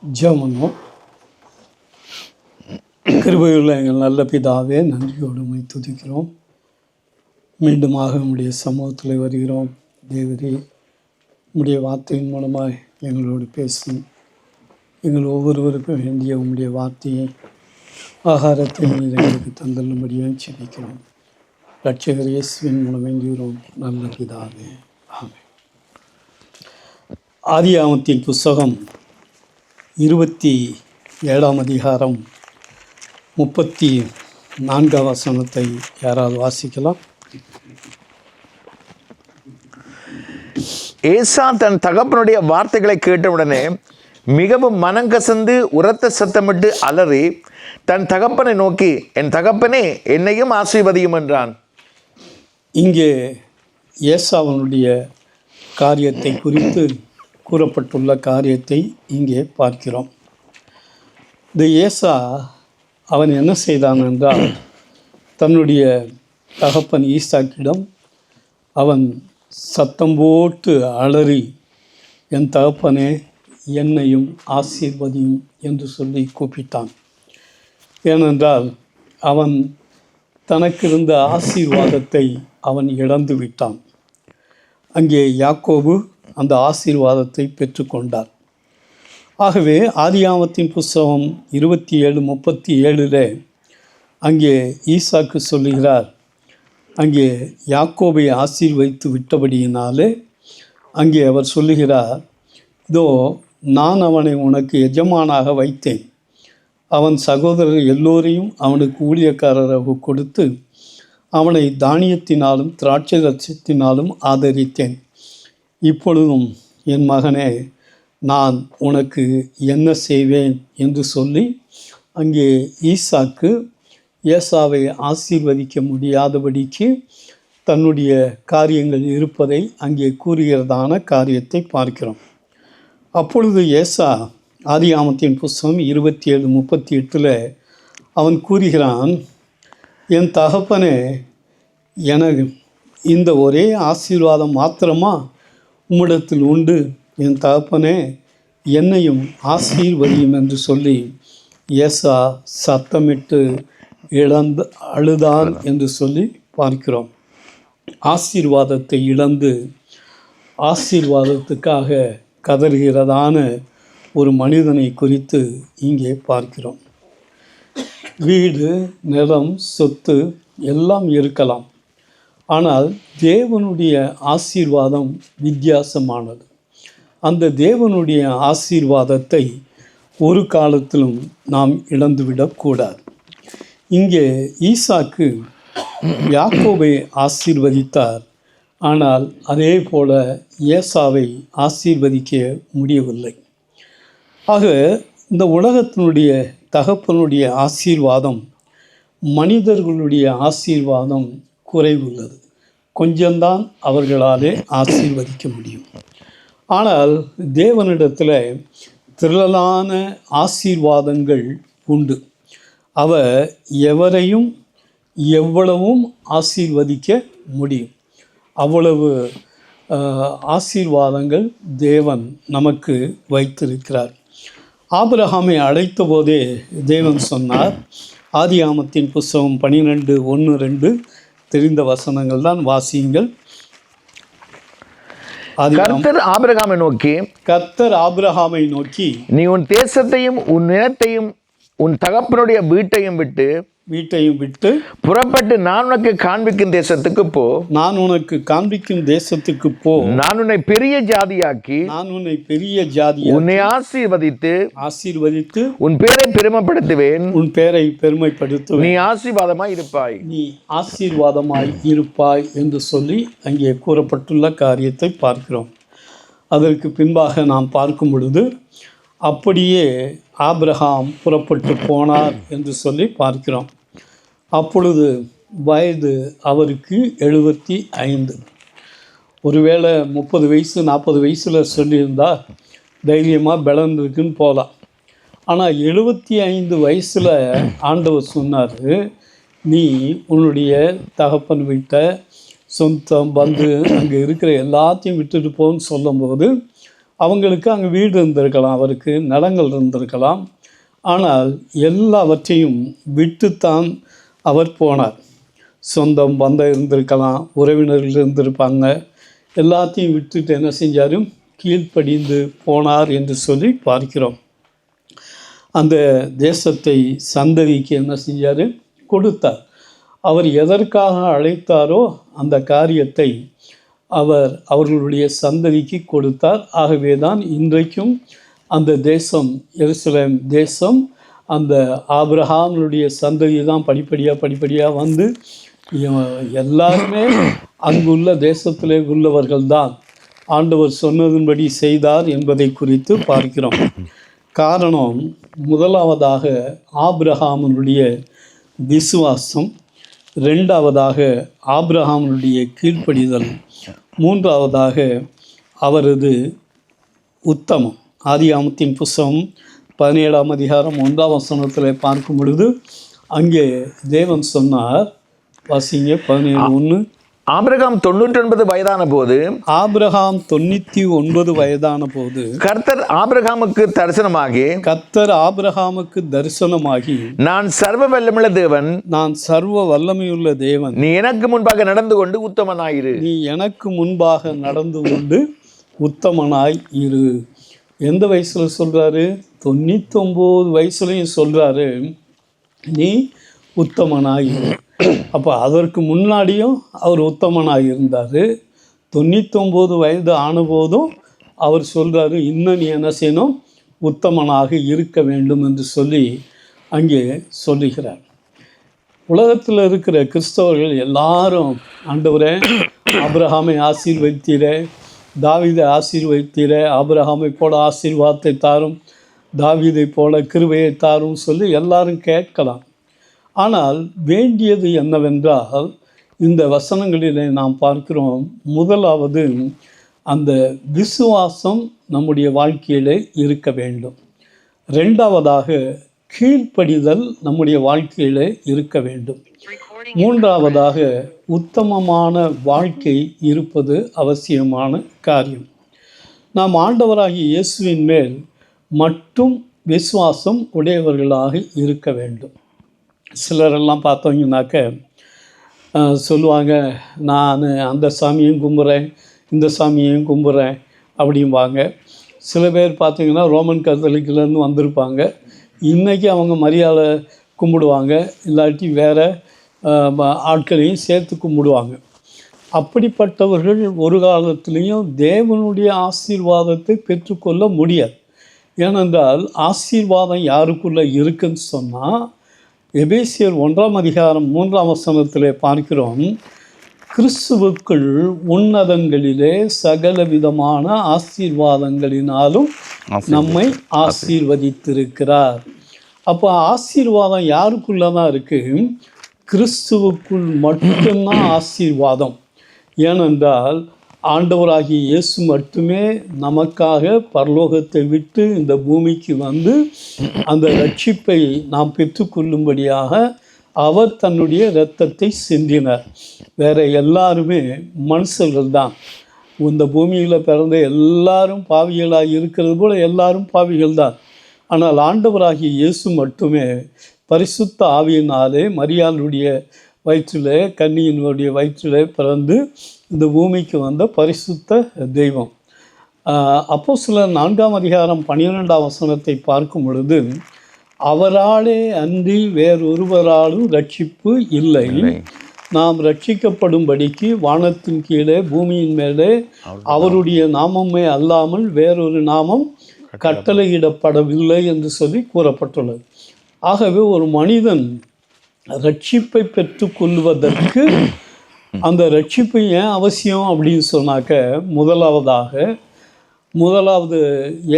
ஜெபம். கிருபையுள்ள எங்கள் நல்ல பிதாவே, நன்றியோடு உம்மை துதிக்கிறோம். மீண்டுமாக உம்முடைய சமூகத்தில் வருகிறோம். தேவரே, உம்முடைய வார்த்தையின் மூலமாக எங்களோடு பேசும். எங்கள் ஒவ்வொருவருக்கும் வேண்டிய உம்முடைய வார்த்தையை ஆகாரத்தை எங்களுக்கு தந்தள்ளும்படியாக செபிக்கிறோம். இரட்சகர் இயேசுவின் மூலம் வேண்டுகிறோம் நல்ல பிதாவே, ஆமென். ஆதியாகமத்தின் புஸ்தகம் 27ஆம் அதிகாரம் 34ஆம் வசனத்தை யாராவது வாசிக்கலாம்? ஏசா தன் தகப்பனுடைய வார்த்தைகளை கேட்டவுடனே மிகவும் மனங்கசந்து உரத்த சத்தமிட்டு அலறி தன் தகப்பனை நோக்கி, என் தகப்பனே, என்னையும் ஆசீர்வதியும் என்றான். இங்கே ஏசாவனுடைய காரியத்தை குறித்து கூறப்பட்டுள்ள காரியத்தை இங்கே பார்க்கிறோம். இந்த ஏசா அவன் என்ன செய்தான் என்றால், தன்னுடைய தகப்பன் ஈசாக்கிடம் அவன் சத்தம் போட்டு அலறி, என் தகப்பனே, என்னையும் ஆசீர்வதியும் என்று சொல்லி கூப்பிட்டான். ஏனென்றால் அவன் தனக்கு இருந்த ஆசீர்வாதத்தை அவன் இழந்து விட்டான். அங்கே யாக்கோபு அந்த ஆசீர்வாதத்தை பெற்றுக்கொண்டார். ஆகவே ஆதியாகமத்தின் புஸ்தகம் 27:37 அங்கே ஈசாக்கு சொல்லுகிறார், அங்கே யாக்கோபை ஆசீர்வதித்து விட்டபடியினாலே அங்கே அவர் சொல்லுகிறார், இதோ நான் அவனை உனக்கு எஜமானாக வைத்தேன், அவன் சகோதரர் எல்லோரையும் அவனுக்கு ஊழியக்காரராக கொடுத்து அவனை தானியத்தினாலும் திராட்சை ரசத்தினாலும் ஆதரித்தேன். இப்பொழுதும் என் மகனே, நான் உனக்கு என்ன செய்வேன் என்று சொல்லி அங்கே ஈசாக்கு ஏசாவை ஆசீர்வதிக்க முடியாதபடிக்கு தன்னுடைய காரியங்கள் இருப்பதை அங்கே கூறுகிறதான காரியத்தை பார்க்கிறோம். அப்பொழுது ஏசா ஆதியாகமத்தின் புஸ்தகம் 27:38 அவன் கூறுகிறான், என் தகப்பனே, எனக்கு இந்த ஒரே ஆசீர்வாதம் மாத்திரமா உம்மிடத்தில் உண்டு, என் தகப்பனே, என்னையும் ஆசீர்வதியும் என்று சொல்லி ஏசா சத்தமிட்டு அழுதான் என்று சொல்லி பார்க்கிறோம். ஆசீர்வாதத்தை இழந்து ஆசீர்வாதத்துக்காக கதறுகிறதான ஒரு மனிதனை குறித்து இங்கே பார்க்கிறோம். வீடு, நிலம், சொத்து எல்லாம் இருக்கலாம். ஆனால் தேவனுடைய ஆசீர்வாதம் வித்தியாசமானது. அந்த தேவனுடைய ஆசீர்வாதத்தை ஒரு காலத்திலும் நாம் இழந்துவிடக்கூடாது. இங்கே ஈசாக்கு யாக்கோபை ஆசீர்வதித்தார். ஆனால் அதே போல ஏசாவை ஆசீர்வதிக்க முடியவில்லை. ஆக இந்த உலகத்தினுடைய தகப்பனுடைய ஆசீர்வாதம், மனிதர்களுடைய ஆசீர்வாதம் குறைவுள்ளது. கொஞ்சம்தான் அவர்களாலே ஆசீர்வதிக்க முடியும். ஆனால் தேவனிடத்தில் திரளான ஆசீர்வாதங்கள் உண்டு. அவர் எவரையும் எவ்வளவும் ஆசீர்வதிக்க முடியும். அவ்வளவு ஆசீர்வாதங்கள் தேவன் நமக்கு வைத்திருக்கிறார். ஆபிரகாமை அழைத்த போதே தேவன் சொன்னார், ஆதியாகமத்தின் புஸ்தகம் 12:1-2 தெரிந்த வசனங்கள் தான், வாசியுங்கள். கர்த்தர் ஆபிரகாமை நோக்கி, நீ உன் தேசத்தையும் உன் நிலத்தையும் உன் தகப்பனுடைய வீட்டையும் விட்டு புறப்பட்டு நான் உனக்கு காண்பிக்கும் தேசத்துக்கு போ. நான் உன்னை பெரிய ஜாதியாக்கி உன்னை ஆசீர்வதித்து உன் பேரை பெருமைப்படுத்துவேன். நீ ஆசீர்வாதமாய் இருப்பாய் என்று சொல்லி அங்கே கூறப்பட்டுள்ள காரியத்தை பார்க்கிறோம். அதற்கு பின்பாக நாம் பார்க்கும் பொழுது அப்படியே ஆபிரகாம் புறப்பட்டு போனார் என்று சொல்லி பார்க்கிறோம். அப்பொழுது வயது அவருக்கு 75. ஒருவேளை 30 வயசு 40 வயசில் சொல்லியிருந்தால் தைரியமாக பலன் இருக்குன்னு போகலாம். ஆனால் 75 வயசில் ஆண்டவர் சொன்னார், நீ உன்னுடைய தகப்பன் வீட்டை, சொந்தம், பந்து, அங்கே இருக்கிற எல்லாத்தையும் விட்டுட்டு போன்னு சொல்லும்போது அவங்களுக்கு அங்கே வீடு இருந்திருக்கலாம், அவருக்கு நிலங்கள் இருந்திருக்கலாம். ஆனால் எல்லாவற்றையும் விட்டுத்தான் அவர் போனார். சொந்தம் பந்தம் இருந்திருக்கலாம், உறவினர்கள் இருந்திருப்பாங்க, எல்லாத்தையும் விட்டுட்டு என்ன செஞ்சார்? கீழ்ப்படிந்து போனார் என்று சொல்லி பார்க்கிறோம். அந்த தேசத்தை சந்ததிக்கு என்ன செஞ்சார்? கொடுத்தார். அவர் எதற்காக அழைத்தாரோ அந்த காரியத்தை அவர்களுடைய சந்ததிக்கு கொடுத்தார். ஆகவே தான் இன்றைக்கும் அந்த தேசம், எருசலேம் தேசம், அந்த ஆபிரகாமுடைய சந்ததி தான் படிப்படியாக வந்து எல்லாருமே அங்குள்ள தேசத்திலே உள்ளவர்கள் தான் ஆண்டவர் சொன்னதன்படி செய்தார் என்பதை குறித்து பார்க்கிறோம். காரணம், முதலாவதாக ஆபிரகாமுடைய விசுவாசம், ரெண்டாவதாக ஆபிரகாமுடைய கீழ்ப்படிதல், மூன்றாவதாக அவரது உத்தமம். ஆதியாகமத்தின் புஸ்தகம் 17ஆம் அதிகாரம் 1ஆம் வசனத்தில் பார்க்கும் பொழுது அங்கே தேவன் சொன்னார், வாசிங்க 17:1. ஆபிரகாம் 99 வயதான போது, ஆபிரகாம் 99 வயதான போது கர்த்தர் ஆபிரகாமுக்கு தரிசனமாகி, நான் சர்வ வல்லமையுள்ள தேவன், நான் சர்வ வல்லமையுள்ள தேவன், நீ எனக்கு முன்பாக நடந்து கொண்டு உத்தமனாயிரு. நீ எனக்கு முன்பாக நடந்து கொண்டு உத்தமனாய் இரு. எந்த வயசுல சொல்றாரு? 99 வயசுலையும் சொல்றாரு, நீ உத்தமனாய் இரு. அப்போ அதற்கு முன்னாடியும் அவர் உத்தமனாக இருந்தார். 99 வயது ஆனபோதும் அவர் சொல்கிறாரு, இன்னும் நீ என்ன செய்யணும்? உத்தமனாக இருக்க வேண்டும் என்று சொல்லி அங்கே சொல்லுகிறார். உலகத்தில் இருக்கிற கிறிஸ்தவர்கள் எல்லாரும், ஆண்டவரே ஆபிரகாமை ஆசீர்வதித்தீரே, தாவீதை ஆசீர்வதித்தீரே, ஆபிரகாமை போல ஆசீர்வாதத்தை தாரும், தாவீதை போல கிருபையை தாரும் சொல்லி எல்லாரும் கேட்கலாம். ஆனால் வேண்டியது என்னவென்றால், இந்த வசனங்களிலே நாம் பார்க்கிறோம், முதலாவது அந்த விசுவாசம் நம்முடைய வாழ்க்கையிலே இருக்க வேண்டும். ரெண்டாவதாக கீழ்ப்படிதல் நம்முடைய வாழ்க்கையிலே இருக்க வேண்டும். மூன்றாவதாக உத்தமமான வாழ்க்கை இருப்பது அவசியமான காரியம். நாம் ஆண்டவராகிய இயேசுவின் மேல் மட்டும் விசுவாசம் உடையவர்களாக இருக்க வேண்டும். சிலரெல்லாம் பார்த்தோங்கன்னாக்க சொல்லுவாங்க, நான் அந்த சாமியையும் கும்பிட்றேன், இந்த சாமியையும் கும்பிட்றேன் அப்படிம்பாங்க. சில பேர் பார்த்திங்கன்னா ரோமன் கத்தோலிக்கிலேருந்து வந்திருப்பாங்க, இன்றைக்கி அவங்க மரியாதை கும்பிடுவாங்க, இல்லாட்டி வேறு ஆட்களையும் சேர்த்து கும்பிடுவாங்க. அப்படிப்பட்டவர்கள் ஒரு காலத்துலேயும் தேவனுடைய ஆசீர்வாதத்தை பெற்றுக்கொள்ள முடியாது. ஏனென்றால் ஆசீர்வாதம் யாருக்குள்ளே இருக்குன்னு சொன்னால், எபேசியர் 1ஆம் அதிகாரம் 3ஆம் வசனத்திலே பார்க்கிறோம், கிறிஸ்துவுக்குள் உன்னதங்களிலே சகல விதமான ஆசீர்வாதங்களினாலும் நம்மை ஆசீர்வதித்திருக்கிறார். அப்போ ஆசீர்வாதம் யாருக்குள்ளே தான் இருக்குது? கிறிஸ்துவுக்குள் மட்டும்தான் ஆசீர்வாதம். ஏனென்றால் ஆண்டவராகிய இயேசு மட்டுமே நமக்காக பரலோகத்தை விட்டு இந்த பூமிக்கு வந்து அந்த ரட்சிப்பை நாம் பெற்றுக்கொள்ளும்படியாக அவர் தன்னுடைய இரத்தத்தை சிந்தினார். வேறு எல்லாருமே மனுஷர்கள் தான். இந்த பூமியில் பிறந்த எல்லாரும் பாவிகளாக இருக்கிறது போல் எல்லாரும் பாவிகள் தான். ஆனால் ஆண்டவராகிய இயேசு மட்டுமே பரிசுத்த ஆவியினாலே மரியாளுடைய வயிற்றிலே, கன்னியினுடைய வயிற்றிலே பிறந்து இந்த பூமிக்கு வந்த பரிசுத்த தெய்வம். அப்போஸ்தலர் 4ஆம் அதிகாரம் 12ஆம் வசனத்தை பார்க்கும் பொழுது, அவராலே அன்றி வேறொருவராலும் ரட்சிப்பு இல்லை, நாம் ரட்சிக்கப்படும்படிக்கு வானத்தின் கீழே பூமியின் மேலே அவருடைய நாமமே அல்லாமல் வேறொரு நாமம் கட்டளையிடப்படவில்லை என்று சொல்லி கூறப்பட்டுள்ளது. ஆகவே ஒரு மனிதன் ரட்சிப்பை பெற்றுக்கொள்வதற்கு அந்த ரட்சிப்பு ஏன் அவசியம் அப்படின்னு சொன்னாக்க, முதலாவது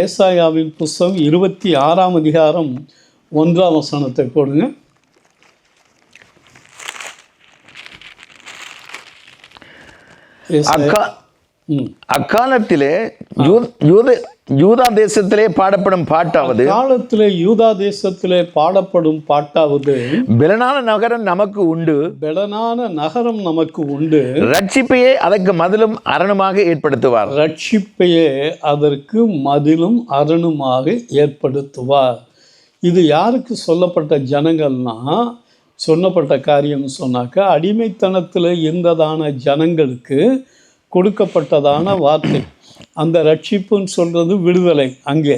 ஏசாயாவின் புஸ்தகம் 26ஆம் அதிகாரம் 1ஆம் வசனத்தை போடுங்க. அக்காலத்திலே யூதா தேசத்திலே பாடப்படும் பாட்டாவது, காலத்திலே யூதா தேசத்திலே பாடப்படும் பாட்டாவது, பெலனான நகரம் நமக்கு உண்டு, பெலனான நகரம் நமக்கு உண்டு, ரட்சிப்பையே அதற்கு மதிலும் அரணுமாக ஏற்படுத்துவார். ரட்சிப்பையே அதற்கு மதிலும் அரணுமாக ஏற்படுத்துவார். இது யாருக்கு சொல்லப்பட்ட ஜனங்கள்னா, சொல்லப்பட்ட காரியம் சொன்னாக்க அடிமைத்தனத்தில் இருந்ததான ஜனங்களுக்கு கொடுக்கப்பட்டதான வார்த்தை. அந்த ரட்சிப்புன்னு சொல்கிறது விடுதலை. அங்கே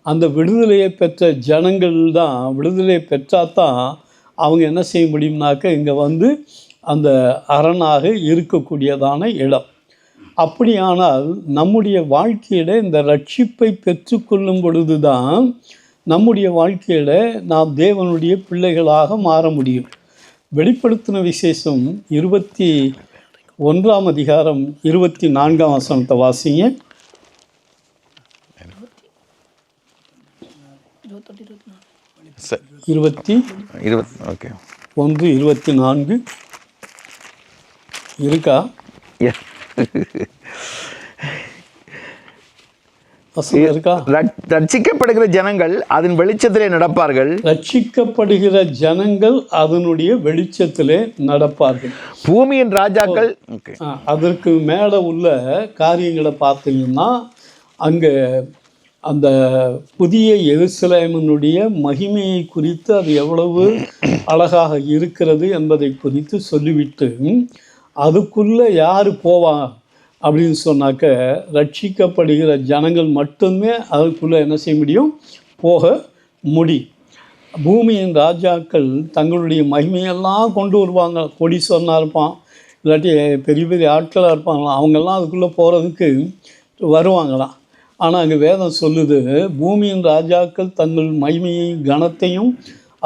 அந்த விடுதலையை பெற்ற ஜனங்கள் தான், விடுதலையை பெற்றாதான் அவங்க என்ன செய்ய முடியும்னாக்க இங்கே வந்து அந்த அரணாக இருக்கக்கூடியதான இடம். அப்படியானால் நம்முடைய வாழ்க்கையில் இந்த ரட்சிப்பை பெற்றுக்கொள்ளும் பொழுது தான் நம்முடைய வாழ்க்கையில் நாம் தேவனுடைய பிள்ளைகளாக மாற முடியும். வெளிப்படுத்தின விசேஷம் 21ஆம் அதிகாரம் 24ஆம் வசனத்தை வாசிங்க. 21:24 இருக்கா? இருக்கா? ரட்சிக்கப்படுகிற ஜனங்கள் அதன் வெளிச்சத்திலே நடப்பார்கள். ரட்சிக்கப்படுகிற ஜனங்கள் அதனுடைய வெளிச்சத்திலே நடப்பார்கள். பூமியின் ராஜாக்கள், அதற்கு மேலே உள்ள காரியங்களை பார்த்தீங்கன்னா அங்கே அந்த புதிய எருசலேமினுடைய மகிமையை குறித்து அது எவ்வளவு அழகாக இருக்கிறது என்பதை குறித்து சொல்லிவிட்டு, அதுக்குள்ளே யார் போவா அப்படின்னு சொன்னாக்க ரட்சிக்கப்படுகிற ஜனங்கள் மட்டுமே அதுக்குள்ளே என்ன செய்ய முடியும், போக முடியும். பூமியின் ராஜாக்கள் தங்களுடைய மகிமையெல்லாம் கொண்டு வருவாங்க. கோடீஸ்வரனாக இருப்பான், இல்லாட்டி பெரிய பெரிய ஆட்களாக இருப்பாங்களாம், அவங்கெல்லாம் அதுக்குள்ளே போகிறதுக்கு வருவாங்களாம். ஆனால் அங்கே வேதம் சொல்லுது, பூமியின் ராஜாக்கள் தங்கள் மகிமையையும் கனத்தையும்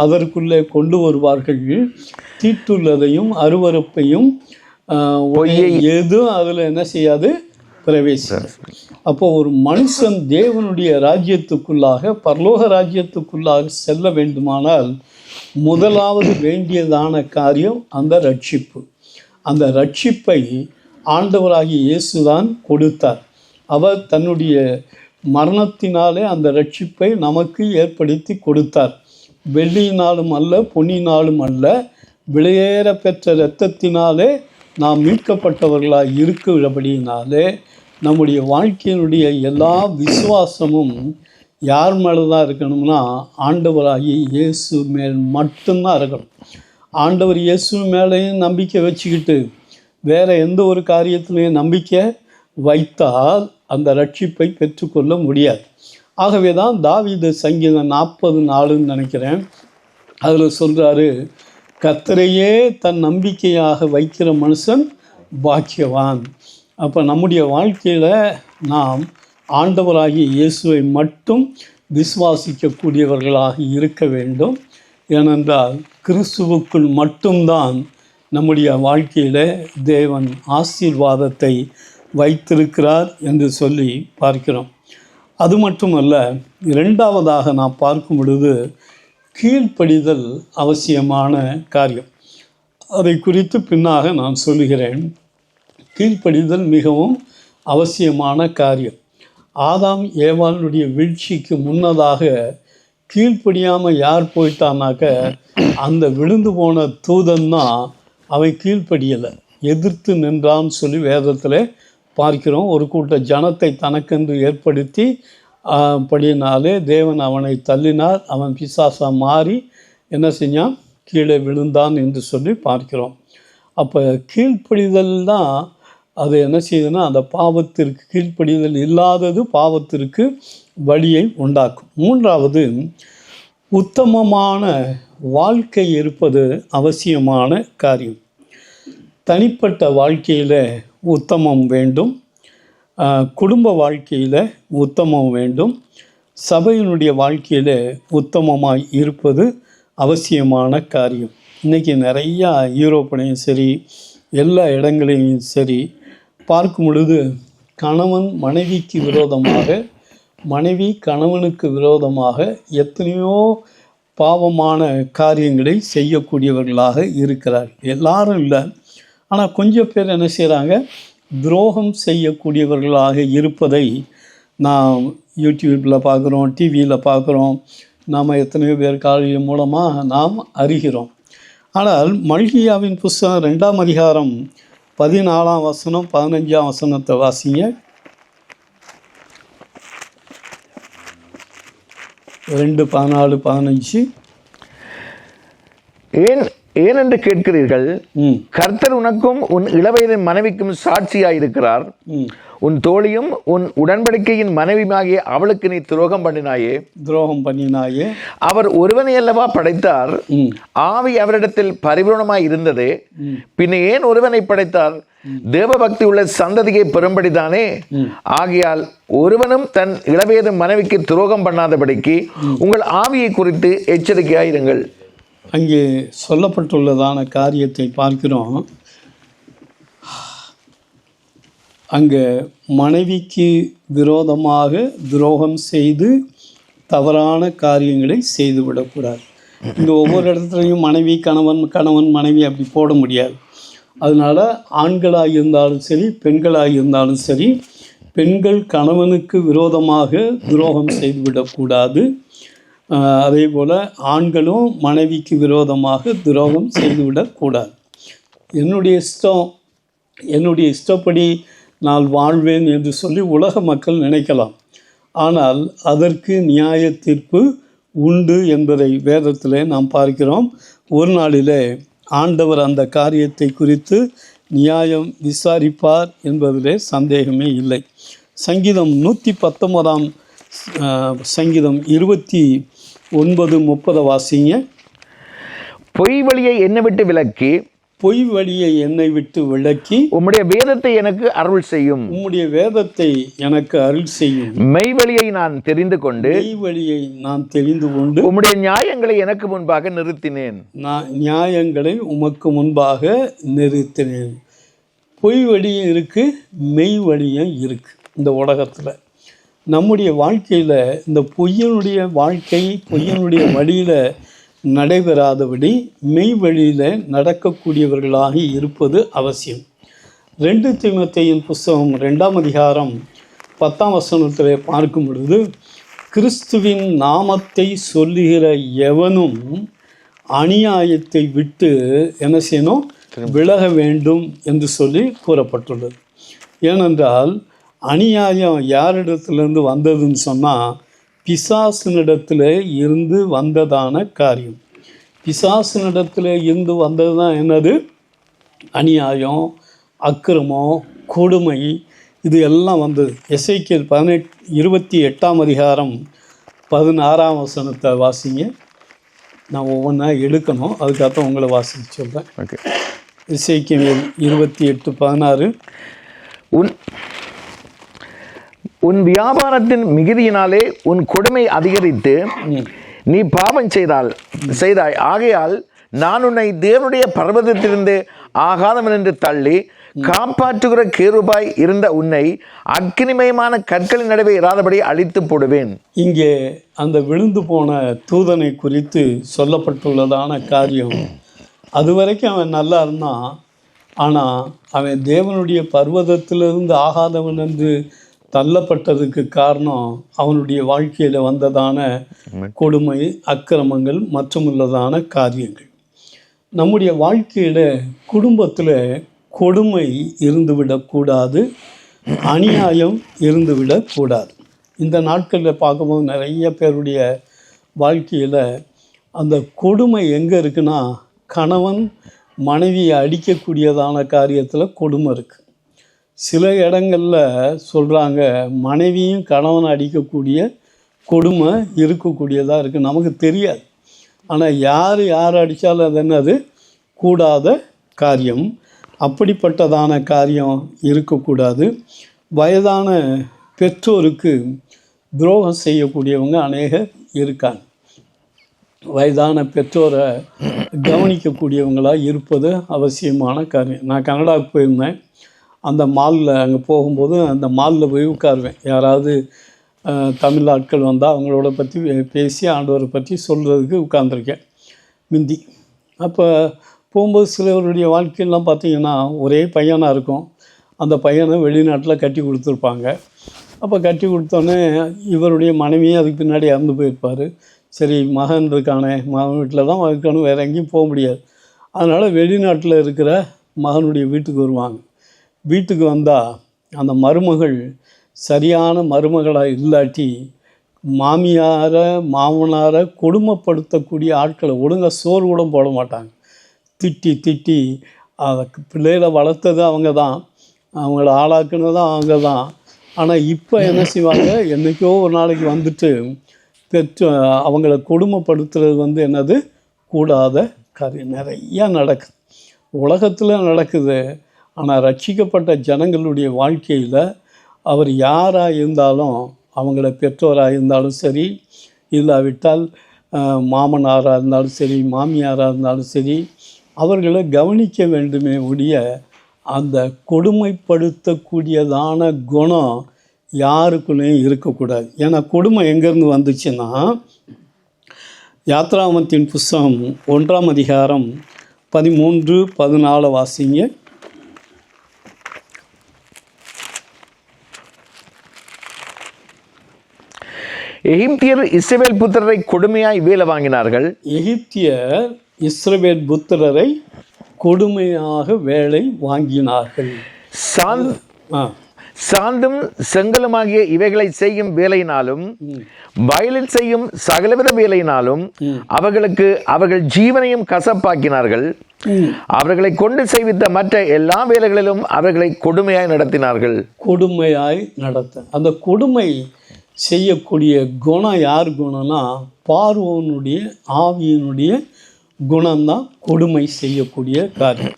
அதற்குள்ளே கொண்டு வருவார்கள், தீட்டுள்ளதையும் அருவருப்பையும் எதுவும் அதில் என்ன செய்யாது, பிரவேசிக்காது. அப்போ ஒரு மனுஷன் தேவனுடைய ராஜ்யத்துக்குள்ளாக, பரலோக ராஜ்யத்துக்குள்ளாக செல்ல வேண்டுமானால் முதலாவது வேண்டியதான காரியம் அந்த ரட்சிப்பு. அந்த ரட்சிப்பை ஆண்டவராகிய இயேசுதான் கொடுத்தார். அவர் தன்னுடைய மரணத்தினாலே அந்த ரட்சிப்பை நமக்கு ஏற்படுத்தி கொடுத்தார். வெள்ளியினாலும் அல்ல, பொன்னினாலும் அல்ல, விலையேற பெற்ற இரத்தத்தினாலே நாம் மீட்கப்பட்டவர்களாக இருக்கிறபடியினாலே நம்முடைய வாழ்க்கையினுடைய எல்லா விசுவாசமும் யார் மேலே தான் இருக்கணும்னா ஆண்டவராகி இயேசு மேல் மட்டும்தான் இருக்கணும். ஆண்டவர் இயேசு மேலேயும் நம்பிக்கை வச்சுக்கிட்டு வேறு எந்த ஒரு காரியத்திலையும் நம்பிக்கை வைத்தால் அந்த ரட்சிப்பை பெற்றுக்கொள்ள முடியாது. ஆகவே தான் தாவீது சங்கீதம் 40:4 நினைக்கிறேன், அதில் சொல்கிறாரு, கர்த்தரையே தன் நம்பிக்கையாக வைக்கிற மனுஷன் பாக்கியவான். அப்போ நம்முடைய வாழ்க்கையில் நாம் ஆண்டவராகிய இயேசுவை மட்டும் விசுவாசிக்கக்கூடியவர்களாக இருக்க வேண்டும். ஏனென்றால் கிறிஸ்துவுக்குள் மட்டும்தான் நம்முடைய வாழ்க்கையில் தேவன் ஆசீர்வாதத்தை வைத்திருக்கிறார் என்று சொல்லி பார்க்கிறோம். அது மட்டுமல்ல, இரண்டாவதாக நாம் பார்க்கும் பொழுது கீழ்ப்படிதல் அவசியமான காரியம். அதை குறித்து பின்னாக நான் சொல்லுகிறேன். கீழ்ப்படிதல் மிகவும் அவசியமான காரியம். ஆதாம் ஏவாளுடைய வீழ்ச்சிக்கு முன்னதாக கீழ்ப்படியாமல் யார் போயிட்டானாக்க அந்த விழுந்து போன தூதன் தான் அவன் கீழ்ப்படியலை, எதிர்த்து நின்றான்னு சொல்லி வேதத்தில் பார்க்கிறோம். ஒரு கூட்ட ஜனத்தை தனக்கென்று ஏற்படுத்தி படியினாலே தேவன் அவனை தள்ளினார். அவன் பிசாசா மாறி என்ன செஞ்சான், கீழே விழுந்தான் என்று சொல்லி பார்க்கிறோம். அப்போ கீழ்ப்படிதல் தான் அது என்ன செய்யுதுன்னா அந்த பாவத்திற்கு, கீழ்ப்படிதல் இல்லாதது பாவத்திற்கு வழியை உண்டாக்கும். மூன்றாவது, உத்தமமான வாழ்க்கை இருப்பது அவசியமான காரியம். தனிப்பட்ட வாழ்க்கையில் உத்தமம் வேண்டும், குடும்ப வாழ்க்கையில் உத்தமம் வேண்டும், சபையினுடைய வாழ்க்கையில் உத்தமமாய் இருப்பது அவசியமான காரியம். இன்றைக்கி நிறையா யூரோப்பிலையும் சரி, எல்லா இடங்களையும் சரி பார்க்கும் பொழுது கணவன் மனைவிக்கு விரோதமாக, மனைவி கணவனுக்கு விரோதமாக எத்தனையோ பாவமான காரியங்களை செய்யக்கூடியவர்களாக இருக்கிறார்கள். எல்லாரும் இல்லை, ஆனால் கொஞ்சம் பேர் என்ன செய்கிறாங்க, துரோகம் செய்யக்கூடியவர்களாக இருப்பதை நாம் யூடியூப்பில் பார்க்குறோம், டிவியில் பார்க்குறோம், நாம் எத்தனையோ பேர் காரியம் மூலமாக நாம் அறிகிறோம். ஆனால் மல்கியாவின் புஸ்தகம் 2ஆம் அதிகாரம் 14ஆம் வசனம் 15ஆம் வசனத்தை வாசிங்க. 2:14-15. ஏனென்று கேட்கிறீர்கள், கர்த்தர் உனக்கும் உன் இளவயதின் மனைவிக்கும் சாட்சியாயிருக்கிறார். உன் தோழியும் உன் உடன்படிக்கையின் மனைவியாகிய அவளுக்கு நீ துரோகம் பண்ணினாயே. அவர் ஒருவனை அல்லவா படைத்தார், ஆவி அவரிடத்தில் பரிபூர்ணமாய் இருந்ததே, பின்ன ஏன் ஒருவனை படைத்தார்? தேவபக்தி உள்ள சந்ததியை பெறும்படிதானே. ஆகையால் ஒருவனும் தன் இளவயது மனைவிக்கு துரோகம் பண்ணாதபடிக்கு உங்கள் ஆவியை குறித்து எச்சரிக்கையாயிருங்கள். அங்கே சொல்லப்பட்டுள்ளதான காரியத்தை பார்க்கிறோம். அங்கே மனைவிக்கு விரோதமாக துரோகம் செய்து தவறான காரியங்களை செய்துவிடக்கூடாது. இங்கே ஒவ்வொரு இடத்துலையும் மனைவி கணவன், கணவன் மனைவி அப்படி போட முடியாது. அதனால் ஆண்களாக இருந்தாலும் சரி, பெண்களாக இருந்தாலும் சரி, பெண்கள் கணவனுக்கு விரோதமாக துரோகம் செய்துவிடக்கூடாது. அதே போல் ஆண்களும் மனைவிக்கு விரோதமாக துரோகம் செய்துவிடக்கூடாது. என்னுடைய இஷ்டப்படி நான் வாழ்வேன் என்று சொல்லி உலக மக்கள் நினைக்கலாம். ஆனால் அதற்கு நியாய தீர்ப்பு உண்டு என்பதை வேதத்தில் நாம் பார்க்கிறோம். ஒரு நாளிலே ஆண்டவர் அந்த காரியத்தை குறித்து நியாயம் விசாரிப்பார் என்பதிலே சந்தேகமே இல்லை. சங்கீதம் 119 சங்கீதம் 29:30 வாசிங்க. பொய் வழியை என்னை விட்டு விலக்கி உம்முடைய வேதத்தை எனக்கு அருள் செய்யும். மெய் வழியை நான் தெரிந்து கொண்டு உம்முடைய நியாயங்களை எனக்கு முன்பாக நிறுத்தினேன். உமக்கு முன்பாக நிறுத்தினேன். பொய் வழியும் இருக்கு, மெய் வழியும் இருக்கு. இந்த உலகத்தில் நம்முடைய வாழ்க்கையில் இந்த பொய்யனுடைய வாழ்க்கை, பொய்யனுடைய வழியில் நடைபெறாதபடி மெய் வழியில் நடக்கக்கூடியவர்களாக இருப்பது அவசியம். 2 தீமோத்தேயின் புஸ்தகம் 2ஆம் அதிகாரம் 10ஆம் வசனத்தில் பார்க்கும் பொழுது, கிறிஸ்துவின் நாமத்தை சொல்லுகிற எவனும் அநியாயத்தை விட்டு என்ன செய்யணும், விலக வேண்டும் என்று சொல்லி கூறப்பட்டுள்ளது. ஏனென்றால் அநியாயம் யாரிடத்திலிருந்து வந்ததுன்னு சொன்னால் பிசாசினிடத்தில் இருந்து வந்ததான காரியம். பிசாசினிடத்தில் இருந்து வந்தது தான் என்னது? அநியாயம், அக்கிரமம், கொடுமை, இது எல்லாம் வந்தது. எசேக்கியேல் 28ஆம் அதிகாரம் 16ஆம் வசனத்தை வாசிங்க. நான் ஒவ்வொன்றா எடுக்கணும், அதுக்காக உங்களை வாசிக்க சொல்கிறேன். ஓகே. எசேக்கியேல் 28:16. உன் வியாபாரத்தின் மிகுதியினாலே உன் கொடுமை அதிகரித்து நீ பாவம் செய்தாய். ஆகையால் நான் உன்னை தேவனுடைய பர்வதத்திலிருந்து ஆகாதவன் என்று தள்ளி காப்பாற்றுகிற கேருபாய் இருந்த உன்னை அக்கினிமயமான கற்களின் நடுவே இராதபடி அழித்து போடுவேன். இங்கே அந்த விழுந்து போன தூதனை குறித்து சொல்லப்பட்டுள்ளதான காரியம், அதுவரைக்கும் அவன் நல்லா இருந்தான். ஆனால் அவன் தேவனுடைய பர்வதத்திலிருந்து ஆகாதவன் என்று தள்ளப்பட்டதுக்கு காரணம் அவனுடைய வாழ்க்கையில் வந்ததான கொடுமை, அக்கிரமங்கள் மற்றும் உள்ளதான காரியங்கள். நம்முடைய வாழ்க்கையில் குடும்பத்தில் கொடுமை இருந்துவிடக்கூடாது, அநியாயம் இருந்துவிடக்கூடாது. இந்த நாட்களில் பார்க்கும்போது நிறைய பேருடைய வாழ்க்கையில் அந்த கொடுமை எங்கே இருக்குன்னா, கணவன் மனைவியை அடிக்கக்கூடியதான காரியத்தில் கொடுமை இருக்குது. சில இடங்களில் சொல்கிறாங்க மனைவியும் கணவனை அடிக்கக்கூடிய கொடுமை இருக்கக்கூடியதாக இருக்குது. நமக்கு தெரியாது. ஆனால் யார் அடித்தாலும் அது என்னது? கூடாத காரியம். அப்படிப்பட்டதான காரியம் இருக்கக்கூடாது. வயதான பெற்றோருக்கு துரோகம் செய்யக்கூடியவங்க அநேகர் இருக்காங்க. வயதான பெற்றோரை கவனிக்கக்கூடியவங்களாக இருப்பது அவசியமான காரியம். நான் கனடாவுக்கு போயிருந்தேன். அந்த மாலில் அங்கே போகும்போது அந்த மாலில் போய் உட்காருவேன். யாராவது தமிழ் ஆட்கள் வந்தால் அவங்களோட பற்றி பேசி ஆண்டவரை பற்றி சொல்கிறதுக்கு உட்கார்ந்துருக்கேன் முந்தி. அப்போ போகும்போது சிலருடைய வாழ்க்கையெல்லாம் பார்த்திங்கன்னா ஒரே பையனாக இருக்கும். அந்த பையனை வெளிநாட்டில் கட்டி கொடுத்துருப்பாங்க. அப்போ கட்டி கொடுத்தோன்னே இவருடைய மனைவியும் அதுக்கு பின்னாடி இறந்து போயிருப்பார். சரி, மகன் இருக்கானே, மகன் வீட்டில் தான் இருக்கணும், வேறு எங்கேயும் போக முடியாது. அதனால் வெளிநாட்டில் இருக்கிற மகனுடைய வீட்டுக்கு வருவாங்க. வீட்டுக்கு வந்தால் அந்த மருமகள் சரியான மருமகளாக இல்லாட்டி மாமியாரை மாமனாரை கொடுமைப்படுத்தக்கூடிய ஆட்களை ஒழுங்காக சோறு கூட போட மாட்டாங்க. திட்டி திட்டி அதை பிள்ளைகளை வளர்த்தது அவங்க தான், அவங்கள ஆளாக்குனதும் அவங்க தான். ஆனால் இப்போ என்ன செய்வாங்க, என்றைக்கோ ஒரு நாளைக்கு வந்துட்டு அவங்கள கொடுமைப்படுத்துறது என்னது கூடாத காரியம் நிறையா நடக்குது, உலகத்தில் நடக்குது. ஆனால் ரட்சிக்கப்பட்ட ஜனங்களுடைய வாழ்க்கையில் அவர் யாராக இருந்தாலும், அவங்கள பெற்றோராக இருந்தாலும் சரி, இல்லாவிட்டால் மாமனாராக இருந்தாலும் சரி, மாமியாராக இருந்தாலும் சரி, அவர்களை கவனிக்க வேண்டுமே ஒழிய அந்த கொடுமைப்படுத்தக்கூடியதான குணம் யாருக்குள்ளேயும் இருக்கக்கூடாது. ஏன்னா கொடுமை எங்கேருந்து வந்துச்சுன்னா, யாத்ராகமத்தின் புஸ்தகம் 1ஆம் அதிகாரம் 13-14 வாசிங்க. எகிப்தியர் இஸ்ரவேல் புத்திரரை கொடுமையாய் வேலை வாங்கினார்கள். எகிப்தியர் இஸ்ரவேல் புத்திரரை கொடுமையாக வேலை வாங்கினார்கள். சாந்தும் செங்கலுமாகிய இவைகளை செய்யும் வேலையினாலும் வயலில் செய்யும் சகலவித வேலையினாலும் அவர்கள் ஜீவனையும் கசப்பாக்கினார்கள். அவர்களை கொண்டு செய்வித்த மற்ற எல்லா வேலைகளிலும் அவர்களை கொடுமையாய் நடத்தினார்கள். கொடுமையாய் நடத்த அந்த கொடுமை செய்யக்கூடிய குணம் யார் குணம்னா, பார்வோனுடைய ஆவியினுடைய குணம்தான் கொடுமை செய்யக்கூடிய காரியம்.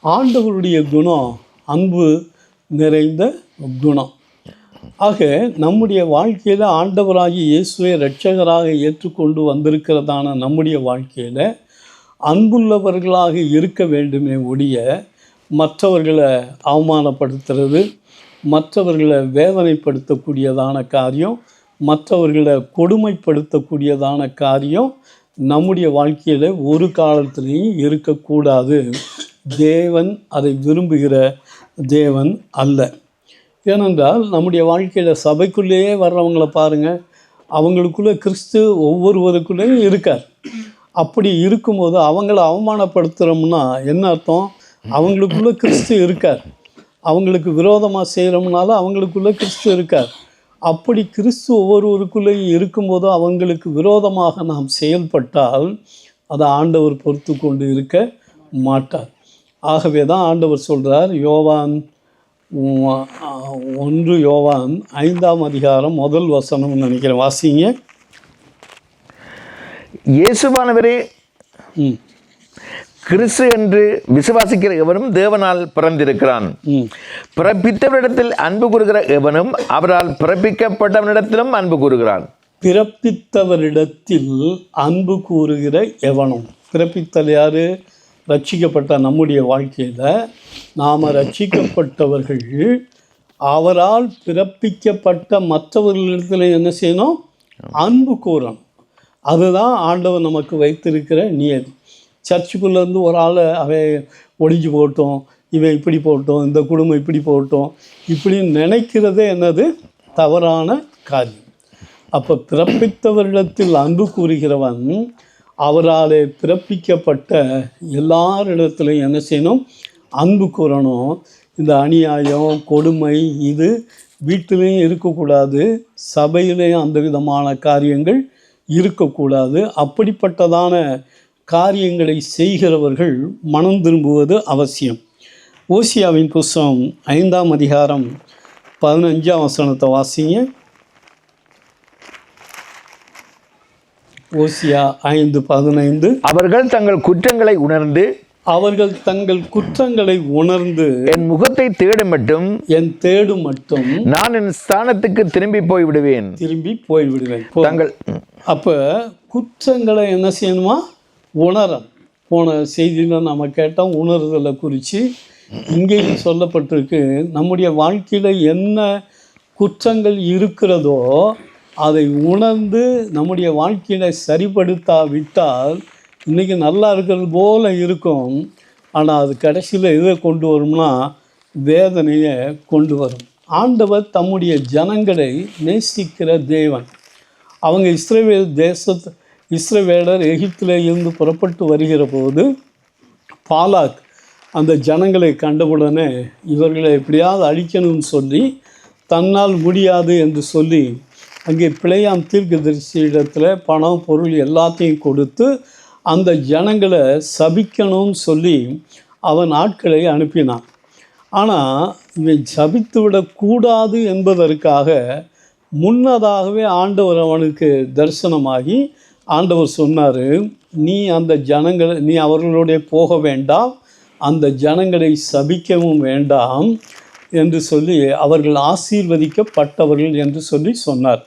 ஆண்டவருடைய குணம் அன்பு நிறைந்த குணம். ஆக நம்முடைய வாழ்க்கையில் ஆண்டவராகி இயேசுவை இரட்சகராக ஏற்றுக்கொண்டு வந்திருக்கிறதான நம்முடைய வாழ்க்கையில் அன்புள்ளவர்களாக இருக்க வேண்டுமே ஒழிய மற்றவர்களை அவமானப்படுத்துறது, மற்றவர்களை வேதனைப்படுத்தக்கூடியதான காரியம், மற்றவர்களை கொடுமைப்படுத்தக்கூடியதான காரியம் நம்முடைய வாழ்க்கையில் ஒரு காலத்திலையும் இருக்கக்கூடாது. தேவன் அதை விரும்புகிற தேவன் அல்ல. ஏனென்றால் நம்முடைய வாழ்க்கையில் சபைக்குள்ளேயே வர்றவங்களை பாருங்கள், அவங்களுக்குள்ளே கிறிஸ்து ஒவ்வொருவருக்குள்ளேயும் இருக்கார். அப்படி இருக்கும்போது அவங்கள அவமானப்படுத்துகிறோம்னா என்ன அர்த்தம்? அவங்களுக்குள்ளே கிறிஸ்து இருக்கார். அவங்களுக்கு விரோதமாக செய்கிறோம்னால அவங்களுக்குள்ளே கிறிஸ்து இருக்கார். அப்படி கிறிஸ்து ஒவ்வொருவருக்குள்ளேயும் இருக்கும்போது அவங்களுக்கு விரோதமாக நாம் செயல்பட்டால் அதை ஆண்டவர் பொறுத்து கொண்டு இருக்க மாட்டார். ஆகவே தான் ஆண்டவர் சொல்கிறார், யோவான் 1 யோவான் 5ஆம் அதிகாரம் 1 வசனம் நினைக்கிறேன், வாசிங்க. இயேசுவானவரே கிறிஸ்து என்று விசுவாசிக்கிற எவனும் தேவனால் பிறந்திருக்கிறான். பிறப்பித்தவரிடத்தில் அன்பு கூறுகிற எவனும் அவரால் பிறப்பிக்கப்பட்டவனிடத்திலும் அன்பு கூறுகிறான். பிறப்பித்தவரிடத்தில் அன்பு கூறுகிற எவனும், பிறப்பித்தல் யாரு? ரட்சிக்கப்பட்ட நம்முடைய வாழ்க்கையில் நாம் ரட்சிக்கப்பட்டவர்கள் அவரால் பிறப்பிக்கப்பட்ட மற்றவர்களிடத்தில் என்ன செய்யணும்? அன்பு கூறணும். அதுதான் ஆண்டவர் நமக்கு வைத்திருக்கிற நியதி. சர்ச்சுக்குள்ளேருந்து ஒரு ஆள் அவன் ஒழிஞ்சு போட்டோம், இவன் இப்படி போட்டோம், இந்த குடும்பம் இப்படி போட்டோம், இப்படின்னு நினைக்கிறதே என்னது? தவறான காரியம். அப்போ பிறப்பித்தவரிடத்தில் அன்பு கூறுகிறவன் அவராலே பிறப்பிக்கப்பட்ட எல்லாரிடத்துலையும் என்ன செய்யணும்? அன்பு கூறணும். இந்த அநியாயம், கொடுமை இது வீட்டிலையும் இருக்கக்கூடாது, சபையிலையும் அந்த விதமான காரியங்கள் இருக்கக்கூடாது. அப்படிப்பட்டதான காரியங்களை செய்கிறவர்கள் மனம் திரும்புவது அவசியம். ஓசியாவின் புஸ்தகம் 5ஆம் அதிகாரம் 15ஆம் வசனத்தை வாசிங்க. ஓசியா 5:15. அவர்கள் தங்கள் குற்றங்களை உணர்ந்து என் முகத்தை தேடும் மட்டும் நான் என் ஸ்தானத்துக்கு திரும்பி போய்விடுவேன். தங்கள் அப்போ குற்றங்களை என்ன செய்யணுமா? உணரணும். போன செய்தியில் நம்ம கேட்டோம், உணர்தலை குறித்து இங்கேயும் சொல்லப்பட்டிருக்கு. நம்முடைய வாழ்க்கையில் என்ன குற்றங்கள் இருக்கிறதோ அதை உணர்ந்து நம்முடைய வாழ்க்கையில் சரிப்படுத்தாவிட்டால் இன்றைக்கி நல்லா இருக்கிறது போல் இருக்கும், ஆனால் அது கடைசியில் எதை கொண்டு வரும்னா வேதனையை கொண்டு வரும். ஆண்டவர் தம்முடைய ஜனங்களை நேசிக்கிற தேவன். அவங்க இஸ்ரவேலர் எகிப்தில் இருந்து புறப்பட்டு வருகிற போது பாலாக் அந்த ஜனங்களை கண்டவுடனே இவர்களை எப்படியாவது அழிக்கணும்னு சொல்லி தன்னால் முடியாது என்று சொல்லி அங்கே பிழையாம் தீர்க்கதரிசியிடத்தில் பணம் பொருள் எல்லாத்தையும் கொடுத்து அந்த ஜனங்களை சபிக்கணும்னு சொல்லி அவன் ஆட்களை அனுப்பினான். ஆனால் இவன் சபித்து விடக்கூடாது என்பதற்காக முன்னதாகவே ஆண்டவர் அவனுக்கு தரிசனமாகி ஆண்டவர் சொன்னார், நீ அவர்களுடைய போக வேண்டாம், அந்த ஜனங்களை சபிக்கவும் வேண்டாம் என்று சொல்லி அவர்கள் ஆசீர்வதிக்கப்பட்டவர்கள் என்று சொல்லி சொன்னார்.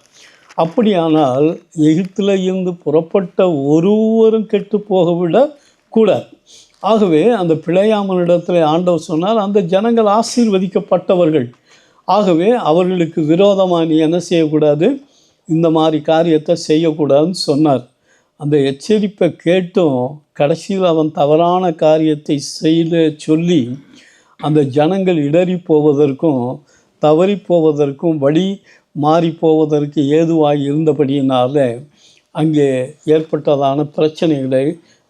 அப்படியானால் எகிப்தில் இருந்து புறப்பட்ட ஒருவரும் கெட்டு போகவிட கூடாது. ஆகவே அந்த பிழையாமனிடத்தில் ஆண்டவர் சொன்னார், அந்த ஜனங்கள் ஆசீர்வதிக்கப்பட்டவர்கள், ஆகவே அவர்களுக்கு விரோதமாக நீ என்ன செய்யக்கூடாது, இந்த மாதிரி காரியத்தை செய்யக்கூடாதுன்னு சொன்னார். அந்த எச்சரிப்பை கேட்டும் கடைசியில் அவன் தவறான காரியத்தை செய்ய சொல்லி அந்த ஜனங்கள் இடறி போவதற்கும் தவறி போவதற்கும் வழி மாறி போவதற்கு ஏதுவாக இருந்தபடியினால அங்கே ஏற்பட்டதான பிரச்சனைகளை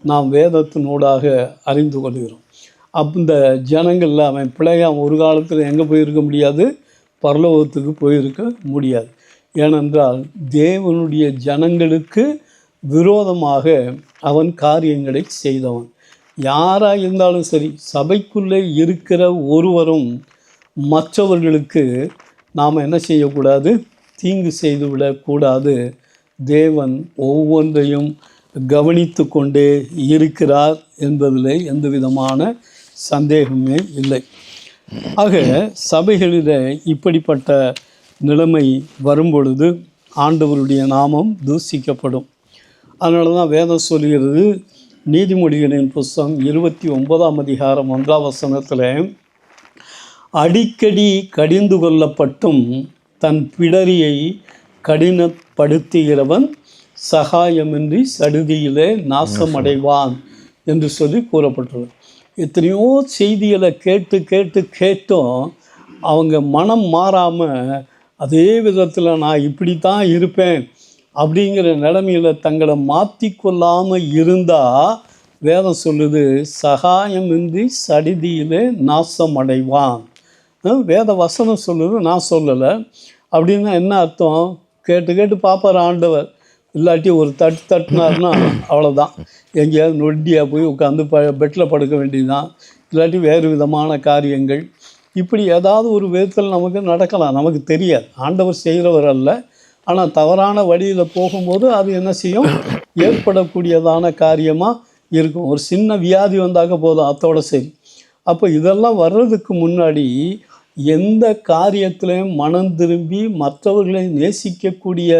நாம் வேதத்தினூடாக அறிந்து கொள்கிறோம். அந்த ஜனங்களில் அவன் பிழையாம் ஒரு காலத்தில் எங்கே போயிருக்க முடியாது, பரலோகத்துக்கு போயிருக்க முடியாது. ஏனென்றால் தேவனுடைய ஜனங்களுக்கு விரோதமாக அவன் காரியங்களை செய்தவன். யாராக இருந்தாலும் சரி, சபைக்குள்ளே இருக்கிற ஒருவரும் மற்றவர்களுக்கு நாம் என்ன செய்யக்கூடாது, தீங்கு செய்துவிடக்கூடாது. தேவன் ஒவ்வொன்றையும் கவனித்து கொண்டே இருக்கிறார் என்பதில் எந்த விதமான சந்தேகமே இல்லை. ஆக சபைகளில் இப்படிப்பட்ட நிலைமை வரும்பொழுது ஆண்டவருடைய நாமம் தூசிக்கப்படும். அதனால தான் வேதம் சொல்கிறது, நீதிமொழிகளின் புஸ்தகம் 29ஆம் அதிகாரம் 1ஆம் வசனத்தில், அடிக்கடி கடிந்து கொள்ளப்பட்டும் தன் பிடரியை கடினப்படுத்துகிறவன் சகாயமின்றி சடுதியிலே நாசமடைவான் என்று சொல்லி கூறப்பட்டுள்ளது. எத்தனையோ செய்திகளை கேட்டும் அவங்க மனம் மாறாமல் அதே விதத்தில் நான் இப்படி தான் இருப்பேன் அப்படிங்கிற நிலைமையில் தங்களை மாற்றிக்கொள்ளாமல் இருந்தால் வேதம் சொல்லுது, சகாயமின்றி சடிதியிலே நாசம் அடைவான். வேத வசனம் சொல்லுது, நான் சொல்லலை. அப்படின்னா என்ன அர்த்தம்? கேட்டு பார்ப்பார் ஆண்டவர். இல்லாட்டி ஒரு தட்டினார்னா அவ்வளோதான், எங்கேயாவது நொண்டியாக போய் உட்காந்து பெட்டில் படுக்க வேண்டியதுதான். இல்லாட்டி வேறு விதமான காரியங்கள் இப்படி ஏதாவது ஒரு விதத்தில் நமக்கு நடக்கலாம். நமக்கு தெரியாது, ஆண்டவர் செய்கிறவர் அல்ல. ஆனால் தவறான வழியில் போகும்போது அது என்ன செய்யும், ஏற்படக்கூடியதான காரியமாக இருக்கும். ஒரு சின்ன வியாதி வந்தாக்க போதும், அத்தோட சரி. அப்போ இதெல்லாம் வர்றதுக்கு முன்னாடி எந்த காரியத்திலையும் மனம் திரும்பி மற்றவர்களை நேசிக்கக்கூடிய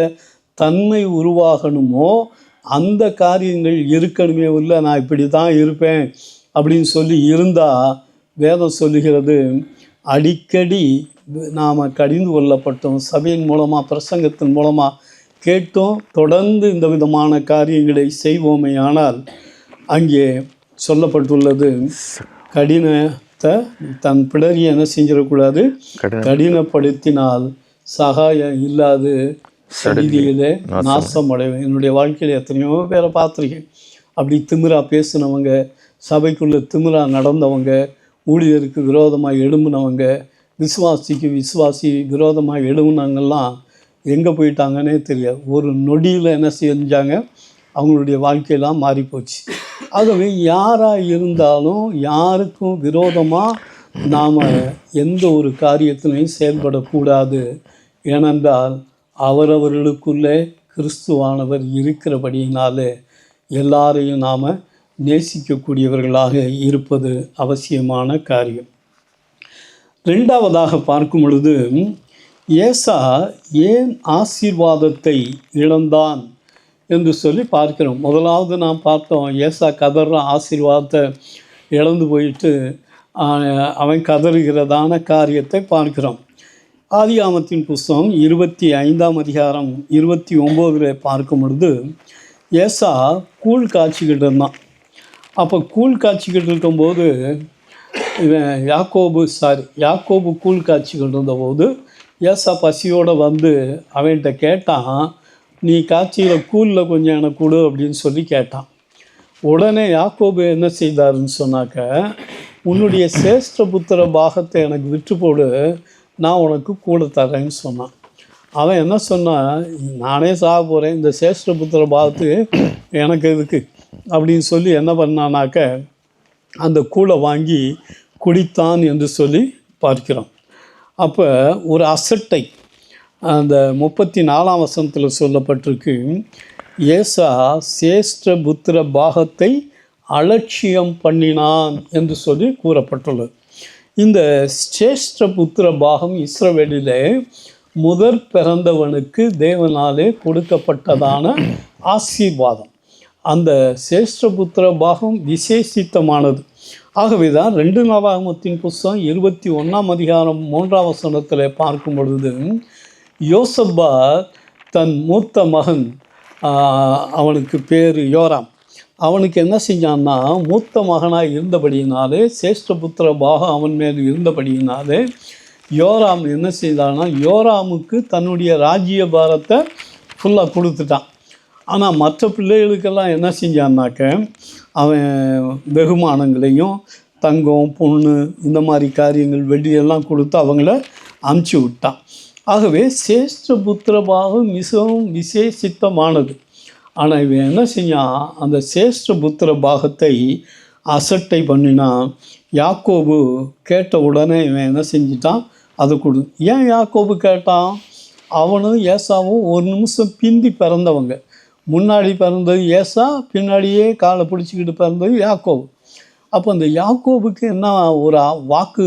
தன்மை உருவாகணுமோ அந்த காரியங்கள் இருக்கணுமே. இல்லை நான் இப்படி தான் இருப்பேன் அப்படின்னு சொல்லி இருந்தால் வேதம் சொல்லுகிறது, அடிக்கடி நாம் கடிந்து கொள்ளப்பட்டோம், சபையின் மூலமாக பிரசங்கத்தின் மூலமாக கேட்டோம், தொடர்ந்து இந்த விதமான காரியங்களை செய்வோமே. ஆனால் அங்கே சொல்லப்பட்டுள்ளது, கடினத்தை தன் பிடரியை என்ன செஞ்சிடக்கூடாது, கடினப்படுத்தினால் சகாயம் இல்லாது சடிதியிலே நாசம் அடைவேன். என்னுடைய வாழ்க்கையில் எத்தனையோ பேரை பார்த்துருக்கேன். அப்படி திமிரா பேசினவங்க, சபைக்குள்ளே திமிரா நடந்தவங்க, ஊழியருக்கு விரோதமாக எழும்புனவங்க, விசுவாசி விரோதமாக எழும்புனவங்கெல்லாம் எங்கே போயிட்டாங்கன்னே தெரியாது. ஒரு நொடியில் என்ன செஞ்சாங்க, அவங்களுடைய வாழ்க்கையெல்லாம் மாறிப்போச்சு. ஆகவே யாராக இருந்தாலும் யாருக்கும் விரோதமாக நாம் எந்த ஒரு காரியத்திலையும் செயல்படக்கூடாது. ஏனென்றால் அவரவர்களுக்குள்ளே கிறிஸ்துவானவர் இருக்கிறபடியினாலே எல்லாரையும் நாம் நேசிக்கக்கூடியவர்களாக இருப்பது அவசியமான காரியம். ரெண்டாவதாக பார்க்கும் பொழுது, ஏசா ஏன் ஆசீர்வாதத்தை இழந்தான் என்று சொல்லி பார்க்கிறோம். முதலாவது நாம் பார்த்தோம், ஏசா கதற ஆசீர்வாதத்தை இழந்து போயிட்டு அவன் கதறுகிறதான காரியத்தை பார்க்கிறோம். ஆதியாகமத்தின் புஸ்தகம் 25ஆம் அதிகாரம் 29 பார்க்கும் பொழுது, ஏசா கூழ் காய்ச்சிக்கிட்டு இருந்தான். அப்போ கூழ் காய்ச்சிக்கிட்டு இருக்கும்போது யாக்கோபு கூழ் காய்ச்சி கொண்டு வந்தபோது ஏசா பசியோடு வந்து அவன்கிட்ட கேட்டான், நீ காய்ச்சியில கூழில் கொஞ்சம் எனக்கு கொடு அப்படின்னு சொல்லி கேட்டான். உடனே யாக்கோபு என்ன செய்தாருன்னு சொன்னாக்க, உன்னுடைய சேஷ்ட புத்திர பாகத்தை எனக்கு விற்று போடு, நான் உனக்கு கூட தரேன்னு சொன்னான். அவன் என்ன சொன்னான், நானே சாக போகிறேன், இந்த சேஷ்ட புத்திர பாகத்துக்கு எனக்கு எதுக்கு அப்படின்னு சொல்லி என்ன பண்ணானாக்க அந்த கூழை வாங்கி குடித்தான் என்று சொல்லி பார்க்கிறோம். அப்போ ஒரு அசட்டை அந்த 34ஆம் வசனத்தில் சொல்லப்பட்டிருக்கு, ஏசா சேஷ்ட புத்திர பாகத்தை அலட்சியம் பண்ணினான் என்று சொல்லி கூறப்பட்டுள்ளது. இந்த சேஷ்ட புத்திர பாகம் இஸ்ரவேலிலே முதற் பிறந்தவனுக்கு தேவனாலே கொடுக்கப்பட்டதான ஆசீர்வாதம். அந்த சேஷ்ட புத்திர பாகம் விசேஷித்தமானது. ஆகவே தான் 2 நாளாகமத்தின் புஸ்தகம் 21ஆம் அதிகாரம் 3ஆம் வசனத்தில் பார்க்கும் பொழுது, யோசப்பா தன் மூத்த மகன், அவனுக்கு பேர் யோராம், அவனுக்கு என்ன செஞ்சான்னா, மூத்த மகனாக இருந்தபடியினாலே சேஷ்டபுத்திர பாகம் அவன் மேல் இருந்தபடியினாலே யோராம் என்ன செய்தான்னா, யோராமுக்கு தன்னுடைய ராஜ்ய பாரத்தை ஃபுல்லாக கொடுத்துட்டான். ஆனால் மற்ற பிள்ளைகளுக்கெல்லாம் என்ன செஞ்சான்னாக்க, அவன் வெகுமானங்களையும் தங்கம் பொண்ணு இந்த மாதிரி காரியங்கள் வெள்ளியெல்லாம் கொடுத்து அவங்கள அமுச்சு விட்டான். ஆகவே சேஷ்டபுத்திர பாகம் மிகவும் விசேஷித்தமானது. ஆனால் இவன் என்ன செஞ்சான், அந்த சேஷ்டபுத்திர பாகத்தை அசட்டை பண்ணினான். யாக்கோபு கேட்ட உடனே இவன் என்ன செஞ்சிட்டான், அதை கொடு. ஏன் யாக்கோபு கேட்டான், அவனும் ஏசாவும் ஒரு நிமிஷம் பிந்தி பிறந்தவங்க. முன்னாடி பிறந்தது ஏசா, பின்னாடியே காலை பிடிச்சிக்கிட்டு பிறந்தது யாக்கோபு. அப்போ அந்த யாக்கோபுக்கு என்ன ஒரு வாக்கு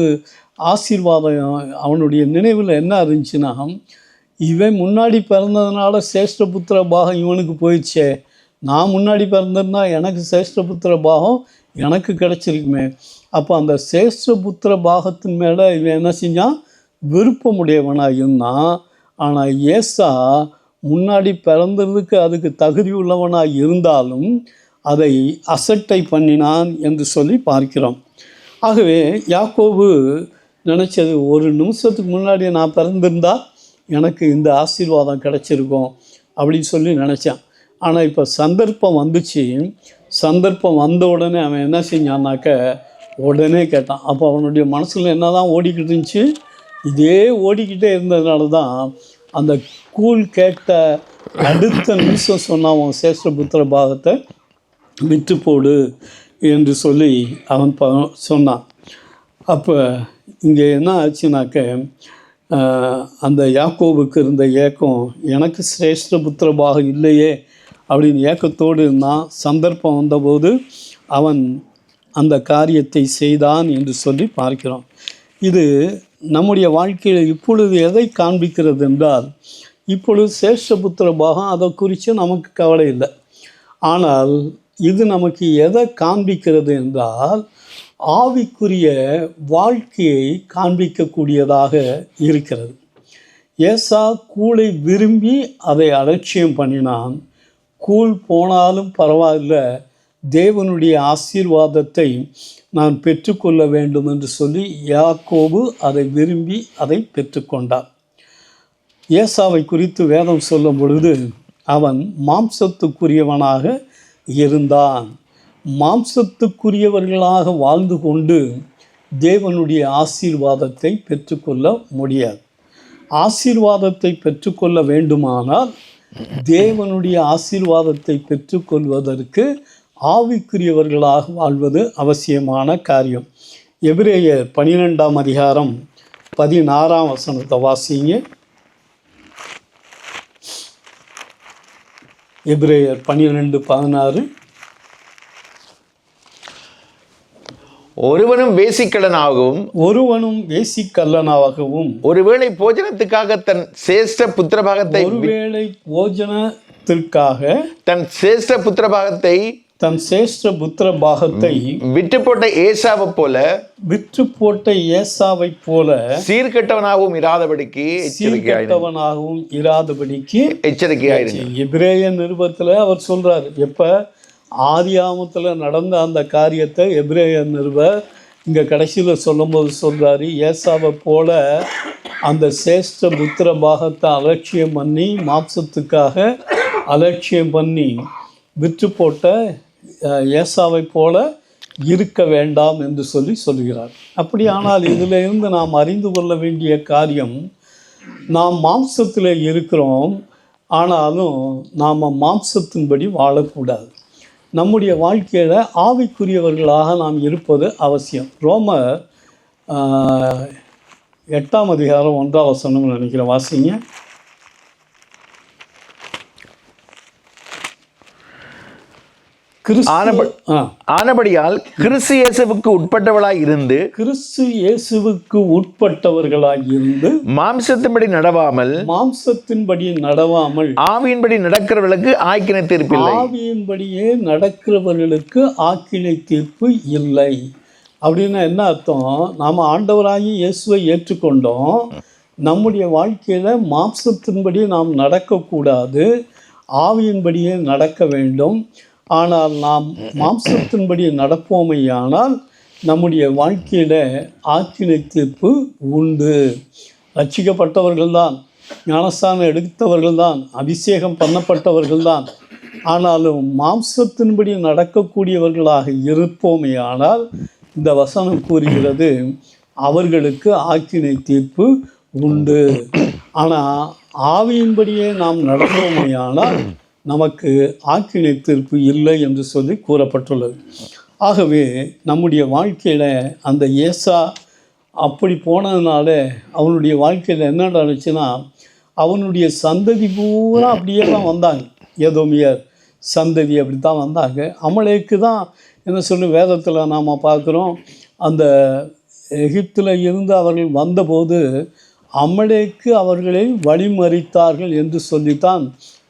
ஆசீர்வாதம் அவனுடைய நினைவில் என்ன இருந்துச்சுன்னா, இவன் முன்னாடி பிறந்ததுனால சேஷ்டபுத்திர பாகம் இவனுக்கு போயிடுச்சே, நான் முன்னாடி பிறந்ததுன்னா எனக்கு சேஷ்டபுத்திர பாகம் எனக்கு கிடச்சிருக்குமே. அப்போ அந்த சேஷ்டபுத்திர பாகத்தின் மேலே இவன் என்ன செஞ்சான், விருப்பமுடையவனாக இருந்தான். ஆனால் ஏசா முன்னாடி பிறந்ததுக்கு அதுக்கு தகுதி உள்ளவனாக இருந்தாலும் அதை அசட்டை பண்ணினான் என்று சொல்லி பார்க்கிறோம். ஆகவே யாக்கோபு நினச்சது, ஒரு நிமிஷத்துக்கு முன்னாடி நான் பிறந்திருந்தா எனக்கு இந்த ஆசீர்வாதம் கிடச்சிருக்கும் அப்படின்னு சொல்லி நினச்சான். ஆனால் இப்போ சந்தர்ப்பம் வந்துச்சு. சந்தர்ப்பம் வந்த உடனே அவன் என்ன செஞ்சான்னாக்க உடனே கேட்டான். அப்போ அவனுடைய மனசில் என்ன தான் ஓடிக்கிட்டு இருந்துச்சு, இதே ஓடிக்கிட்டே இருந்ததுனால தான் அந்த கூழ் கேட்ட அடுத்த நிமிஷம் சொன்னான், அவன் சேஷ்டபுத்திர பாகத்தை விற்று போடு என்று சொல்லி அவன் சொன்னான். அப்போ இங்கே என்ன ஆச்சுனாக்க, அந்த யாக்கோபுக்கு இருந்த ஏக்கம், எனக்கு சிரேஷ்டபுத்திர பாகம் இல்லையே அப்படின்னு ஏக்கத்தோடு இருந்தான். சந்தர்ப்பம் வந்தபோது அவன் அந்த காரியத்தை செய்தான் என்று சொல்லி பார்க்கிறோம். இது நம்முடைய வாழ்க்கையில் இப்பொழுது எதை காண்பிக்கிறது என்றால், இப்பொழுது சேஷ்டபுத்திர பாகம் அதை குறித்து நமக்கு கவலை இல்லை. ஆனால் இது நமக்கு எதை காண்பிக்கிறது என்றால், ஆவிக்குரிய வாழ்க்கையை காண்பிக்கக்கூடியதாக இருக்கிறது. ஏசா கூழை விரும்பி அதை அலட்சியம் பண்ணினான். கூழ் போனாலும் பரவாயில்ல, தேவனுடைய ஆசீர்வாதத்தை நான் பெற்றுக்கொள்ள வேண்டும் என்று சொல்லி யாக்கோபு அதை விரும்பி அதை பெற்றுக்கொண்டார். ஏசாவை குறித்து வேதம் சொல்லும் பொழுது, அவன் மாம்சத்துக்குரியவனாக இருந்தான். மாம்சத்துக்குரியவர்களாக வாழ்ந்து கொண்டு தேவனுடைய ஆசீர்வாதத்தை பெற்றுக்கொள்ள முடியாது. ஆசீர்வாதத்தை பெற்றுக்கொள்ள வேண்டுமானால் தேவனுடைய ஆசீர்வாதத்தை பெற்றுக்கொள்வதற்கு ஆவிக்குரியவர்களாக வாழ்வது அவசியமான காரியம். எபிரேயர் 12ஆம் அதிகாரம் 16ஆம் வசனத்தை வாசிங்க. எபிரேயர் 12:16. ஒருவனும் வேசிக்கல்லனாகவும் ஒருவேளை போஜனத்துக்காக தன் சேஷ்ட புத்திரபாகத்தை தன் சேஷ்ட புத்திர பாகத்தை விற்று போட்ட ஏசாவை போல சீர்கெட்டவனாகவும் இராதபடிக்கு எச்சரிக்கையாயிருங்க. எபிரேய நிருபத்தில் அவர் சொல்றாரு, எப்ப ஆதியாமத்தில் நடந்த அந்த காரியத்தை எபிரேய நிருபர் இங்கே கடைசியில் சொல்லும்போது சொல்கிறாரு, ஏசாவை போல அந்த சேஷ்ட புத்திர பாகத்தை அலட்சியம் பண்ணி, மாம்சத்துக்காக அலட்சியம் பண்ணி விற்று போட்ட ஏசாவை போல இருக்க வேண்டாம் என்று சொல்லுகிறார். அப்படியானால் இதிலிருந்து நாம் அறிந்து கொள்ள வேண்டிய காரியம், நாம் மாம்சத்தில் இருக்கிறோம், ஆனாலும் நாம் மாம்சத்தின்படி வாழக்கூடாது. நம்முடைய வாழ்க்கையில் ஆவிக்குரியவர்களாக நாம் இருப்பது அவசியம். ரோமர் 8ஆம் அதிகாரம் 1ஆம் வசனம் நினைக்கிறேன், வாசிங்க. ஆனபடியால் கிறிஸ்து இயேசுவுக்கு உட்பட்டவர்களாய் இருந்து மாம்சத்தின்படி நடவாமல் ஆவியின்படி நடக்கிறவர்களுக்கு ஆக்கினை தீர்ப்பு இல்லை. ஆவியின்படியே நடக்கிறவர்களுக்கு ஆக்கினை தீர்ப்பு இல்லை. அப்படின்னா என்ன அர்த்தம்? நாம் ஆண்டவராகி இயேசுவை ஏற்றுக்கொண்டோம். நம்முடைய வாழ்க்கையில் மாம்சத்தின்படி நாம் நடக்கக்கூடாது, ஆவியின்படியே நடக்க வேண்டும். ஆனால் நாம் மாம்சத்தின்படி நடப்போமையானால் நம்முடைய வாழ்க்கையில் ஆக்கினை தீர்ப்பு உண்டு. ரட்சிக்கப்பட்டவர்கள்தான், ஞானஸ்தானம் எடுத்தவர்கள்தான், அபிஷேகம் பண்ணப்பட்டவர்கள்தான். ஆனாலும் மாம்சத்தின்படி நடக்கக்கூடியவர்களாக இருப்போமையானால் இந்த வசனம் கூறுகிறது, அவர்களுக்கு ஆக்கினை தீர்ப்பு உண்டு. ஆனால் ஆவியின்படியே நாம் நடப்போமையானால் நமக்கு ஆக்கினை தீர்ப்பு இல்லை என்று சொல்லி கூறப்பட்டுள்ளது. ஆகவே நம்முடைய வாழ்க்கையில் அந்த ஏசா அப்படி போனதுனால அவனுடைய வாழ்க்கையில் என்ன நடந்துச்சுன்னா, அவனுடைய சந்ததி பூரா அப்படியே தான் வந்தாங்க. ஏதோமியர் சந்ததி அப்படி தான் வந்தாங்க. அமலேக்கு தான் என்ன சொல்லி வேதத்தில் நாம் பார்க்குறோம், அந்த எகிப்தில் இருந்து அவர்கள் வந்தபோது அமலேக்கு அவர்களை வழிமறித்தார்கள் என்று சொல்லித்தான்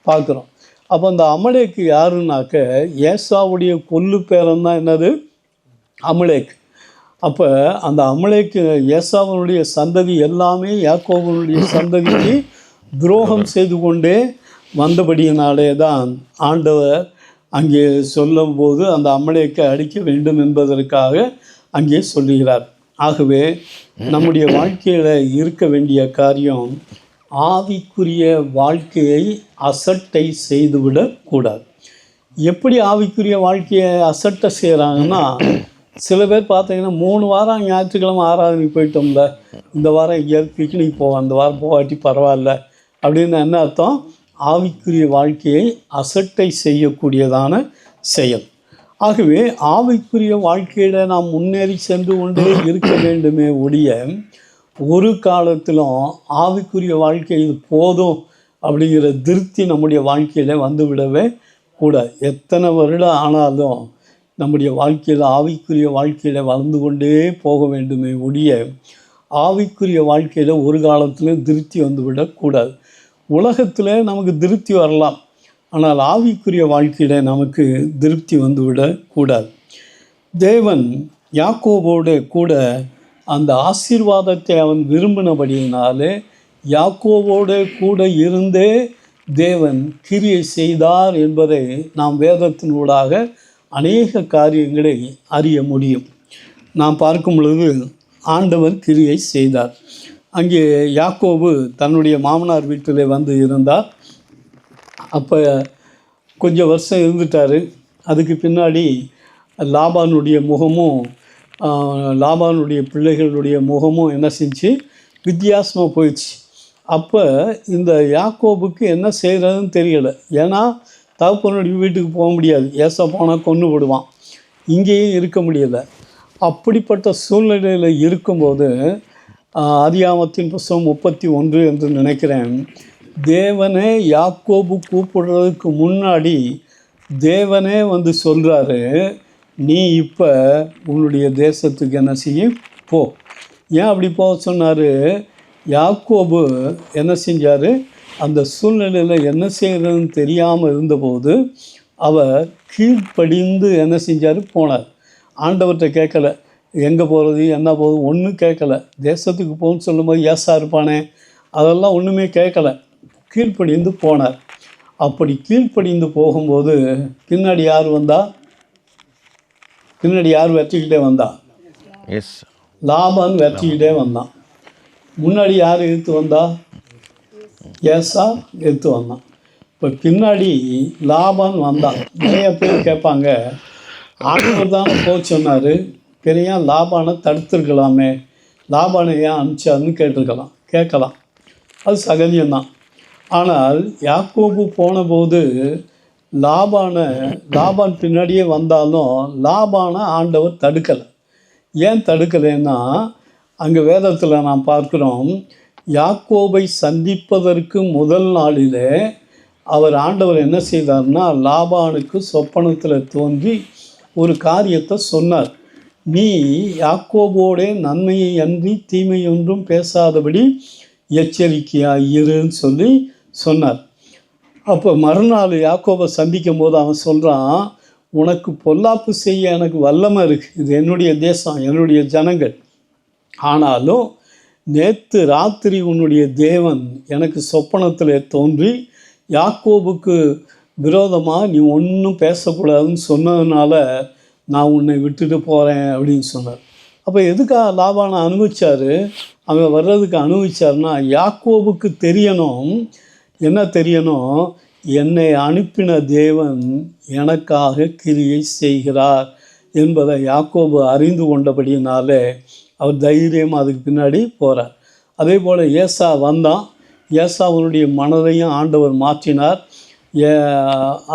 பார்க்குறோம். அப்போ அந்த அமலேக்கு யாருன்னாக்க ஏசாவுடைய கொல்லு பேரன் தான் என்னது, அமலேக்கு. அப்போ அந்த அமலேக்கு ஏசாவனுடைய சந்ததி எல்லாமே யாக்கோபனுடைய சந்ததிக்கு துரோகம் செய்து கொண்டே வந்தபடியினாலே தான் ஆண்டவர் அங்கே சொல்லும்போது அந்த அமலேக்கை அடிக்க வேண்டும் என்பதற்காக அங்கே சொல்லுகிறார். ஆகவே நம்முடைய வாழ்க்கையில் இருக்க வேண்டிய காரியம், ஆவிக்குரிய வாழ்க்கையை அசட்டை செய்துவிடக்கூடாது. எப்படி ஆவிக்குரிய வாழ்க்கையை அசட்டை செய்கிறாங்கன்னா, சில பேர் பார்த்தீங்கன்னா 3 வாரம் ஞாயிற்றுக்கிழமை ஆராதனைக்கு போயிட்டோம்ல, இந்த வாரம் எங்கேயாவது பிக்னிக் போவோம், அந்த வாரம் போகாட்டி பரவாயில்ல அப்படின்னு என்ன அர்த்தம்? ஆவிக்குரிய வாழ்க்கையை அசட்டை செய்யக்கூடியதான செயல். ஆகவே ஆவிக்குரிய வாழ்க்கையில் நாம் முன்னேறி சென்று கொண்டே இருக்க வேண்டுமே ஒழிய, ஒரு காலத்திலும் ஆவிக்குரிய வாழ்க்கை இது போதும் அப்படிங்கிற திருப்தி நம்முடைய வாழ்க்கையில் வந்துவிடவே கூடாது. எத்தனை வருடம் ஆனாலும் நம்முடைய வாழ்க்கையில் ஆவிக்குரிய வாழ்க்கையில் வளர்ந்து கொண்டே போக வேண்டுமே ஒழிய, ஆவிக்குரிய வாழ்க்கையில் ஒரு காலத்திலும் திருப்தி வந்துவிடக்கூடாது. உலகத்தில் நமக்கு திருப்தி வரலாம், ஆனால் ஆவிக்குரிய வாழ்க்கையில் நமக்கு திருப்தி வந்துவிடக்கூடாது. தேவன் யாக்கோபோடு கூட அந்த ஆசீர்வாதத்தை அவன் விரும்பினபடியினாலே யாக்கோபோடு கூட இருந்தே தேவன் கிரியை செய்தார் என்பதை நாம் வேதத்தினூடாக அநேக காரியங்களை அறிய முடியும். நாம் பார்க்கும் பொழுது ஆண்டவர் கிரியை செய்தார். அங்கே யாக்கோபு தன்னுடைய மாமனார் வீட்டில் வந்து இருந்தார். அப்போ கொஞ்சம் வருஷம் இருந்துட்டார். அதுக்கு பின்னாடி லாபானுடைய முகமும் லாபானுடைய பிள்ளைகளுடைய முகமும் என்ன செஞ்சு வித்தியாசமாக போயிடுச்சு. அப்போ இந்த யாக்கோபுக்கு என்ன செய்கிறதுன்னு தெரியலை. ஏன்னா தகப்பனுடைய வீட்டுக்கு போக முடியாது, ஏசா போனால் கொன்று விடுவான், இங்கேயும் இருக்க முடியலை. அப்படிப்பட்ட சூழ்நிலையில் இருக்கும்போது ஆதியாகமத்தின் புத்தகம் 31 என்று நினைக்கிறேன், தேவனே யாக்கோபு கூப்பிடுறதுக்கு முன்னாடி தேவனே வந்து சொல்கிறாரு, நீ இப்போ உன்னுடைய தேசத்துக்கு என்ன செய்ய போ. ஏன் அப்படி போக சொன்னார்? யாக்கோபு என்ன செஞ்சார்? அந்த சூழ்நிலையில் என்ன செய்கிறதுன்னு தெரியாமல் இருந்தபோது அவர் கீழ்ப்படிந்து என்ன செஞ்சார்? போனார். ஆண்டவர்கிட்ட கேட்கல, எங்கே போகிறது என்ன போகுது ஒன்றும் கேட்கல. தேசத்துக்கு போகணும்னு சொல்லும்போது ஏசா இருப்பானே, அதெல்லாம் ஒன்றுமே கேட்கல, கீழ்ப்படிந்து போனார். அப்படி கீழ்ப்படிந்து போகும்போது பின்னாடி யார் வந்தா? பின்னாடி யார் வெற்றிக்கிட்டே வந்தா? எஸ். லாபான் வெற்றிக்கிட்டே வந்தான். முன்னாடி யார் எதிர்த்து வந்தா? ஏசா எதிர்த்து வந்தான். இப்போ பின்னாடி லாபான் வந்தான். நிறைய பேர் கேட்பாங்க, ஆண்டவர் தானே போக சொன்னார், பெரிய லாபானை தடுத்துருக்கலாமே, லாபானை ஏன் அனுப்பிச்சாருன்னு கேட்கலாம். அது சகஜம்தான். ஆனால் யாக்கோபு போனபோது லாபான் பின்னாடியே வந்தாலும் லாபானை ஆண்டவர் தடுக்கலை. ஏன் தடுக்கலைன்னா, அங்கே வேதத்தில் நாம் பார்க்குறோம், யாக்கோபை சந்திப்பதற்கு முதல் நாளிலே ஆண்டவர் என்ன செய்தார்னா, லாபானுக்கு சொப்பனத்தில் தோன்றி ஒரு காரியத்தை சொன்னார். நீ யாக்கோபோடே நன்மையை அன்றி தீமை ஒன்றும் பேசாதபடி எச்சரிக்கையாக இருன்னு சொல்லி சொன்னார். அப்போ மறுநாள் யாக்கோபை சந்திக்கும் போது அவன் சொல்கிறான், உனக்கு பொல்லாப்பு செய்ய எனக்கு வல்லமை இருக்குது, இது என்னுடைய தேசம், என்னுடைய ஜனங்கள். ஆனாலும் நேற்று ராத்திரி உன்னுடைய தேவன் எனக்கு சொப்பனத்தில் தோன்றி யாக்கோபுக்கு விரோதமாக நீ ஒன்றும் பேசக்கூடாதுன்னு சொன்னதுனால நான் உன்னை விட்டுட்டு போகிறேன் அப்படின்னு சொன்னார். அப்போ எதுக்காக லாபானை அனுபவிச்சார்? அவன் வர்றதுக்கு அனுபவிச்சார்னா, யாக்கோபுக்கு தெரியணும், என்ன தெரியணும், என்னை அனுப்பின தேவன் எனக்காக கிரியை செய்கிறார் என்பதை யாக்கோபு அறிந்து கொண்டபடியினாலே அவர் தைரியமாக அதுக்கு பின்னாடி போகிறார். அதே போல் ஏசா வந்தான். ஏசாவுடைய மனதையும் ஆண்டவர் மாற்றினார்.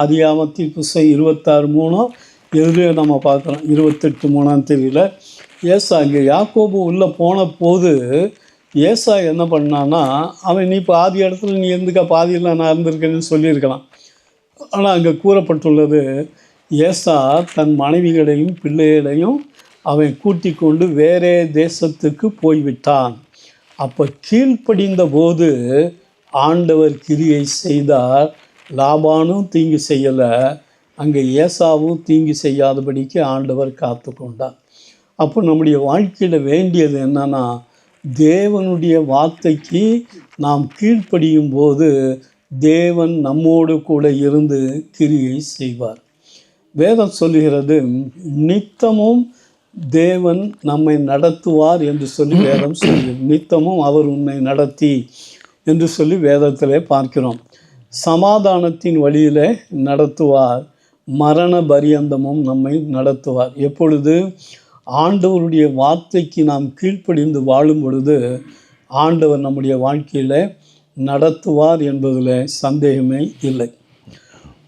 ஆதியாகமத்தின் புஸ்தகம் 26:3 எதிரே நம்ம பார்க்குறோம். 28:3 தெரியல. ஏசா இங்கே யாக்கோபு உள்ளே போன போது ஏசா என்ன பண்ணான்னா, அவன் நீ பாதி இடத்துல நீ இருந்துக்கா, பாதியில் நான் இருந்திருக்கேன்னு சொல்லியிருக்கலாம். ஆனால் அங்கே கூறப்பட்டுள்ளது, ஏசா தன் மனைவிகளையும் பிள்ளைகளையும் அவன் கூட்டி கொண்டு வேறே தேசத்துக்கு போய்விட்டான். அப்போ கீழ்ப்படிந்த போது ஆண்டவர் கிரியை செய்தார். லாபானும் தீங்கு செய்யலை, அங்கே ஏசாவும் தீங்கு செய்யாதபடிக்கு ஆண்டவர் காத்து கொண்டார். அப்போ நம்முடைய வாழ்க்கையில் வேண்டியது என்னன்னா, தேவனுடைய வார்த்தைக்கு நாம் கீழ்ப்படியும் போது தேவன் நம்மோடு கூட இருந்து கிரியை செய்வார். வேதம் சொல்லுகிறது, நித்தமும் தேவன் நம்மை நடத்துவார் என்று சொல்லி வேதம் சொல்லுகிறது. நித்தமும் அவர் உன்னை நடத்தி என்று சொல்லி வேதத்திலே பார்க்கிறோம். சமாதானத்தின் வழியிலே நடத்துவார், மரண பரியந்தமும் நம்மை நடத்துவார். எப்பொழுது ஆண்டவருடைய வார்த்தைக்கு நாம் கீழ்ப்படிந்து வாழும் பொழுது ஆண்டவர் நம்முடைய வாழ்க்கையில் நடத்துவார் என்பதில் சந்தேகமே இல்லை.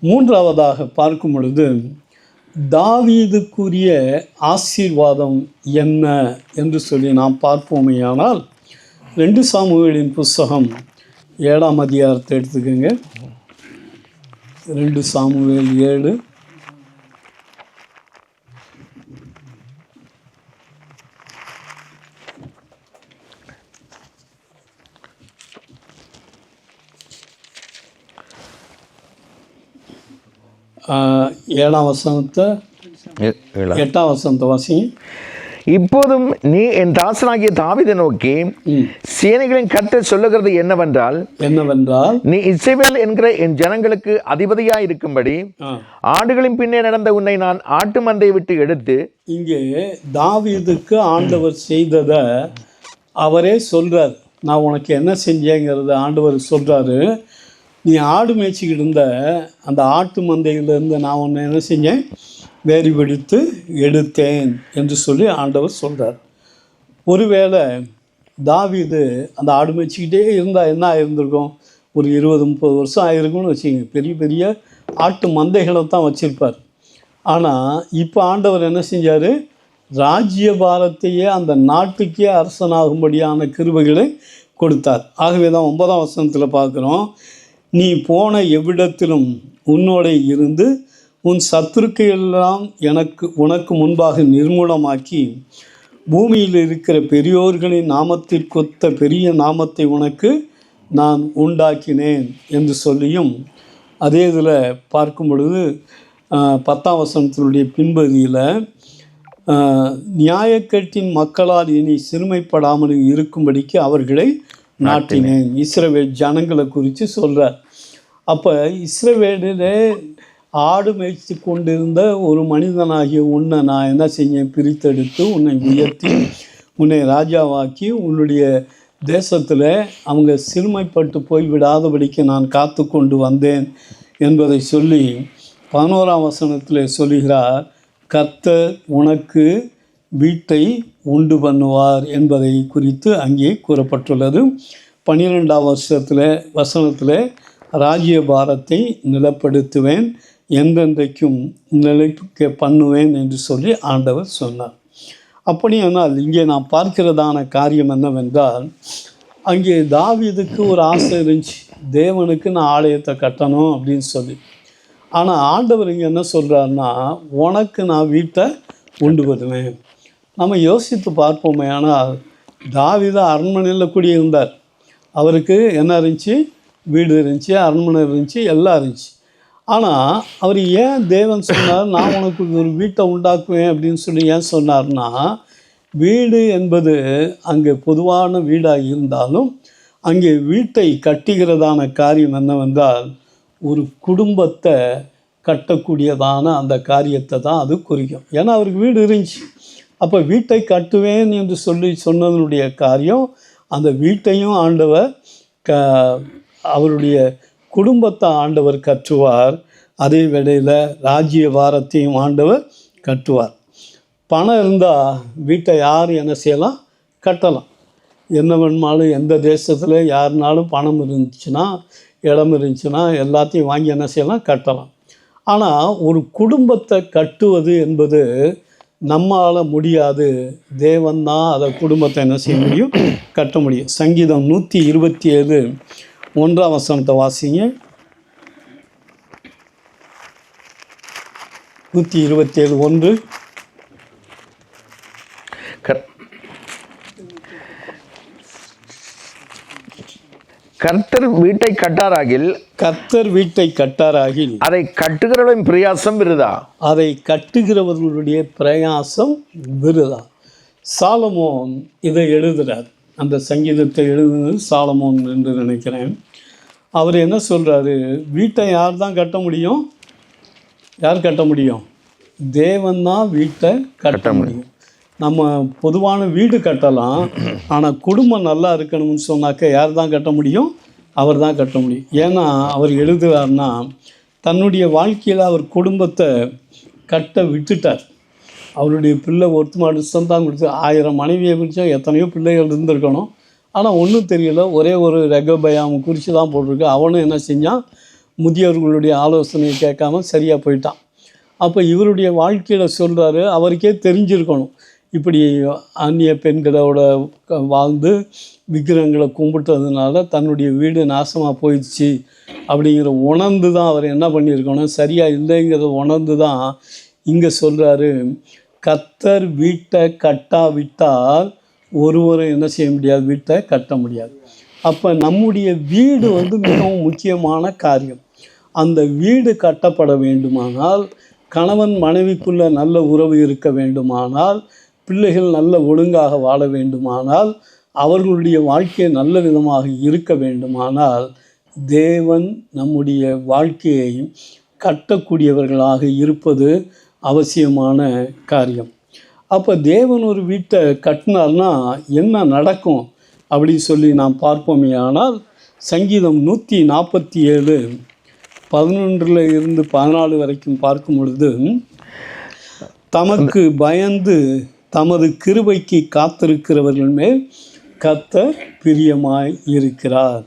மூன்றாவதாக பார்க்கும் பொழுது தாவீதுக்குரிய ஆசீர்வாதம் என்ன என்று சொல்லி நாம் பார்ப்போமேயானால், 2 சாமுவேலின் புஸ்தகம் 7ஆம் அதிகாரத்தை எடுத்துக்கோங்க. 2 சாமுவேல் 7. ஏழாம் வசனத்தை 8ஆம் வசனத்தை வாசிங்க. இப்போதும் நீ என் தாசனாகிய தாவீதை நோக்கி, சேனைகளின் கர்த்தர் சொல்லுகிறது என்னவென்றால் நீ இஸ்ரவேல் என்கிற என் ஜனங்களுக்கு அதிபதியாய் இருக்கும்படி ஆடுகளின் பின்னே நடந்த உன்னை நான் ஆட்டு மந்தையை விட்டு எடுத்து. இங்கே தாவீதுக்கு ஆண்டவர் செய்ததை அவரே சொல்றார். நான் உனக்கு என்ன செஞ்சேங்கிறத ஆண்டவர் சொல்றாரு. நீ ஆடு மேய்ச்சிக்கிட்டு இருந்த அந்த ஆட்டு மந்தையிலிருந்து நான் உன்னை என்ன செஞ்சேன், வேறு பிடித்து எடுத்தேன் என்று சொல்லி ஆண்டவர் சொல்கிறார். ஒருவேளை தாவீது அந்த ஆடு மேய்ச்சிக்கிட்டே இருந்தால் என்ன ஆகியிருந்திருக்கும், ஒரு 20-30 வருஷம் ஆகிருக்கும்னு வச்சுக்கோங்க. பெரிய பெரிய ஆட்டு மந்தைகளை தான் வச்சுருப்பார். ஆனால் இப்போ ஆண்டவர் என்ன செஞ்சார், ராஜ்யபாரத்தையே அந்த நாட்டுக்கே அரசனாகும்படியான கிருபைகளை கொடுத்தார். ஆகவே தான் 9ஆம் வசனத்தில் பார்க்குறோம், நீ போன எவ்விடத்திலும் உன்னோட இருந்து உன் சத்துருக்கையெல்லாம் உனக்கு முன்பாக நிர்மூலமாக்கி பூமியில் இருக்கிற பெரியோர்களின் நாமத்திற்கொத்த பெரிய நாமத்தை உனக்கு நான் உண்டாக்கினேன் என்று சொல்லியும், அதே இதில் பார்க்கும் பொழுது 10ஆம் வசனத்தினுடைய பின்பகுதியில் நியாயக்கேட்டின் மக்களால் இனி சிறுமைப்படாமல் இருக்கும்படிக்கு அவர்களை நாட்டினேன். இஸ்ரவேல் ஜனங்களை குறித்து சொல்கிறார். அப்போ இஸ்ரவேலிலே ஆடு மேய்ச்சி கொண்டிருந்த ஒரு மனிதனாகிய உன்னை நான் என்ன செஞ்சேன்? பிரித்தெடுத்து உன்னை உயர்த்தி உன்னை ராஜாவாக்கி உன்னுடைய தேசத்தில் அவங்க சிறுமைப்பட்டு போய்விடாதபடிக்கு நான் காத்து கொண்டு வந்தேன் என்பதை சொல்லி 11ஆம் வசனத்தில் சொல்லுகிறார், கர்த்தர் உனக்கு வீட்டை உண்டு பண்ணுவார் என்பதை குறித்து அங்கே கூறப்பட்டுள்ளது. 12ஆம் வசனத்தில் ராஜ்யபாரத்தை நிலப்படுத்துவேன், என்றென்றைக்கும் நிலைக்க பண்ணுவேன் என்று சொல்லி ஆண்டவர் சொன்னார். அப்படியானால் இங்கே நாம் பார்க்கிறதான காரியம் என்னவென்றால், அங்கே தாவீதுக்கு ஒரு ஆசை இருந்துச்சு, தேவனுக்கு நான் ஆலயத்தை கட்டணும் அப்படின்னு சொல்லி. ஆனால் ஆண்டவர் இங்கே என்ன சொல்கிறாருன்னா, உனக்கு நான் வீட்டை உண்டு பண்ணுவேன். நம்ம யோசித்து பார்ப்போமே. ஆனால் தாவீது அரண்மனையில் குடியிருந்தார். அவருக்கு என்ன இருந்துச்சு? வீடு இருந்துச்சு, அரண்மனை இருந்துச்சு, எல்லாம் இருந்துச்சு. ஆனால் அவர் ஏன் தேவன் சொன்னார் நான் உனக்கு ஒரு வீட்டை உண்டாக்குவேன் அப்படின்னு சொல்லி ஏன் சொன்னார்னா, வீடு என்பது அங்கே பொதுவான வீடாக இருந்தாலும் அங்கே வீட்டை கட்டுகிறதான காரியம் என்னவென்றால் ஒரு குடும்பத்தை கட்டக்கூடியதான அந்த காரியத்தை தான் அது குறிக்கும். ஏன்னா அவருக்கு வீடு இருந்துச்சு. அப்போ வீட்டை கட்டுவேன் என்று சொல்லி சொன்னதனுடைய காரியம் அந்த வீட்டையும் ஆண்டவர் அவருடைய குடும்பத்தை ஆண்டவர் கட்டுவார். அதே வேளையில் ராஜ்ய பாரத்தையும் ஆண்டவர் கட்டுவார். பணம் இருந்தால் வீட்டை யார் என்ன செய்யலாம்? கட்டலாம். என்ன வேணுமாலும் எந்த தேசத்தில் யாருனாலும் பணம் இருந்துச்சுன்னா, இடம் இருந்துச்சுன்னா எல்லாத்தையும் வாங்கி என்ன செய்யலாம்? கட்டலாம். ஆனால் ஒரு குடும்பத்தை கட்டுவது என்பது நம்மால் முடியாது. தேவன் தான் அதை குடும்பத்தை என்ன செய்ய முடியும்? கட்ட முடியும். சங்கீதம் 127 1ஆம் வசனத்தை வாசிங்க. 127:1. கர்த்தர் வீட்டை கட்டாராகில், கர்த்தர் வீட்டை கட்டாராகில் அதை கட்டுகிறவர்களின் பிரயாசம் விருதா, அதை கட்டுகிறவர்களுடைய பிரயாசம் விருதா. சாலமோன் இதை எழுதுகிறார். அந்த சங்கீதத்தை எழுதுனது சாலமோன் என்று நினைக்கிறேன். அவர் என்ன சொல்கிறாரு? வீட்டை யார் தான் கட்ட முடியும்? யார் கட்ட முடியும்? தேவன் தான் வீட்டை கட்ட முடியும். நம்ம பொதுவான வீடு கட்டலாம், ஆனால் குடும்பம் நல்லா இருக்கணும்னு சொன்னாக்க யார் தான் கட்ட முடியும்? அவர் தான் கட்ட முடியும். ஏன்னா அவர் எழுதுகிறார்னா தன்னுடைய வாழ்க்கையில் அவர் குடும்பத்தை கட்ட விட்டுட்டார். அவருடைய பிள்ளை ஒருத்தமாக டிஸ்டம் தான் கொடுத்து 1000 மனைவியை குறித்தா எத்தனையோ பிள்ளைகள் இருந்திருக்கணும். ஆனால் ஒன்றும் தெரியல, ஒரே ஒரு ரெகபயாம் குறித்து தான் போட்டிருக்கு. அவனும் என்ன செஞ்சான்? முதியவர்களுடைய ஆலோசனையை கேட்காம சரியாக போயிட்டான். அப்போ இவருடைய வாழ்க்கையில் சொல்கிறாரு, அவருக்கே தெரிஞ்சிருக்கணும் இப்படி அந்நிய பெண்களோட வாழ்ந்து விக்கிரகங்களை கும்பிட்டதுனால தன்னுடைய வீடு நாசமாக போயிடுச்சு அப்படிங்கிற உணர்ந்து தான் அவர் என்ன பண்ணியிருக்கணும்? சரியாக இல்லைங்கிறத உணர்ந்து தான் இங்கே சொல்கிறாரு, கர்த்தர் வீட்டை கட்டாவிட்டால் ஒருவரும் என்ன செய்ய முடியாது? வீட்டை கட்ட முடியாது. அப்போ நம்முடைய வீடு மிகவும் முக்கியமான காரியம். அந்த வீடு கட்டப்பட வேண்டுமானால், கணவன் மனைவிக்குள்ள நல்ல உறவு இருக்க வேண்டுமானால், பிள்ளைகள் நல்ல ஒழுங்காக வாழ வேண்டுமானால், அவர்களுடைய வாழ்க்கை நல்ல விதமாக இருக்க வேண்டுமானால், தேவன் நம்முடைய வாழ்க்கையை கட்டக்கூடியவர்களாக இருப்பது அவசியமான காரியம். அப்போ தேவன் ஒரு வீட்டை கட்டினார்னா என்ன நடக்கும் அப்படின்னு சொல்லி நாம் பார்ப்போமே. ஆனால் சங்கீதம் 147 11 14 வரைக்கும் பார்க்கும் பொழுது, தமக்கு பயந்து தமது கிருபைக்கு காத்திருக்கிறவர்கள் மேல் கர்த்தர் பிரியமாய் இருக்கிறார்.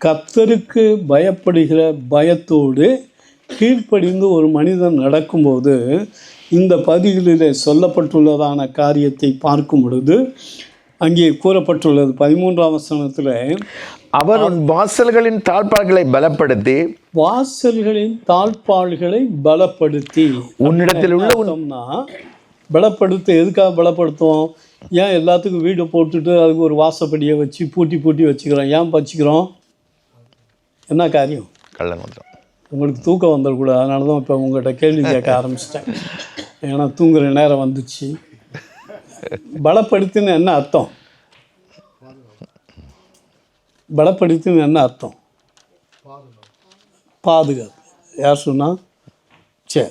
கர்த்தருக்கு பயப்படுகிற பயத்தோடு கீழ்ப்படிந்து ஒரு மனிதன் நடக்கும்போது இந்த பகுதிகளிலே சொல்லப்பட்டுள்ளதான காரியத்தை பார்க்கும் பொழுது அங்கே கூறப்பட்டுள்ளது 13ஆம் வசனத்தில், அவர் உன் வாசல்களின் தாழ்பாள்களை பலப்படுத்தி, வாசல்களின் தாழ்பாள்களை பலப்படுத்தி, உன்னிடத்தில் உள்ள பலப்படுத்த எதுக்காக பலப்படுத்துவோம்? ஏன் எல்லாத்துக்கும் வீடு போட்டுட்டு அதுக்கு ஒரு வாசப்படியை வச்சு பூட்டி வச்சுக்கிறோம்? ஏன் வச்சுக்கிறோம்? என்ன காரியம்? கள்ளன் வந்துடும். உங்களுக்கு தூக்கம் வந்துடக்கூடாது. அதனால தான் இப்போ உங்கள்கிட்ட கேள்வி கேட்க ஆரம்பிச்சிட்டேன். ஏன்னா தூங்குற நேரம் வந்துச்சு. பலப்படுத்தின்னு என்ன அர்த்தம்? பலப்படுத்தின்னு என்ன அர்த்தம்? பாதுகாப்பு. யார் சொன்னால்? சரி,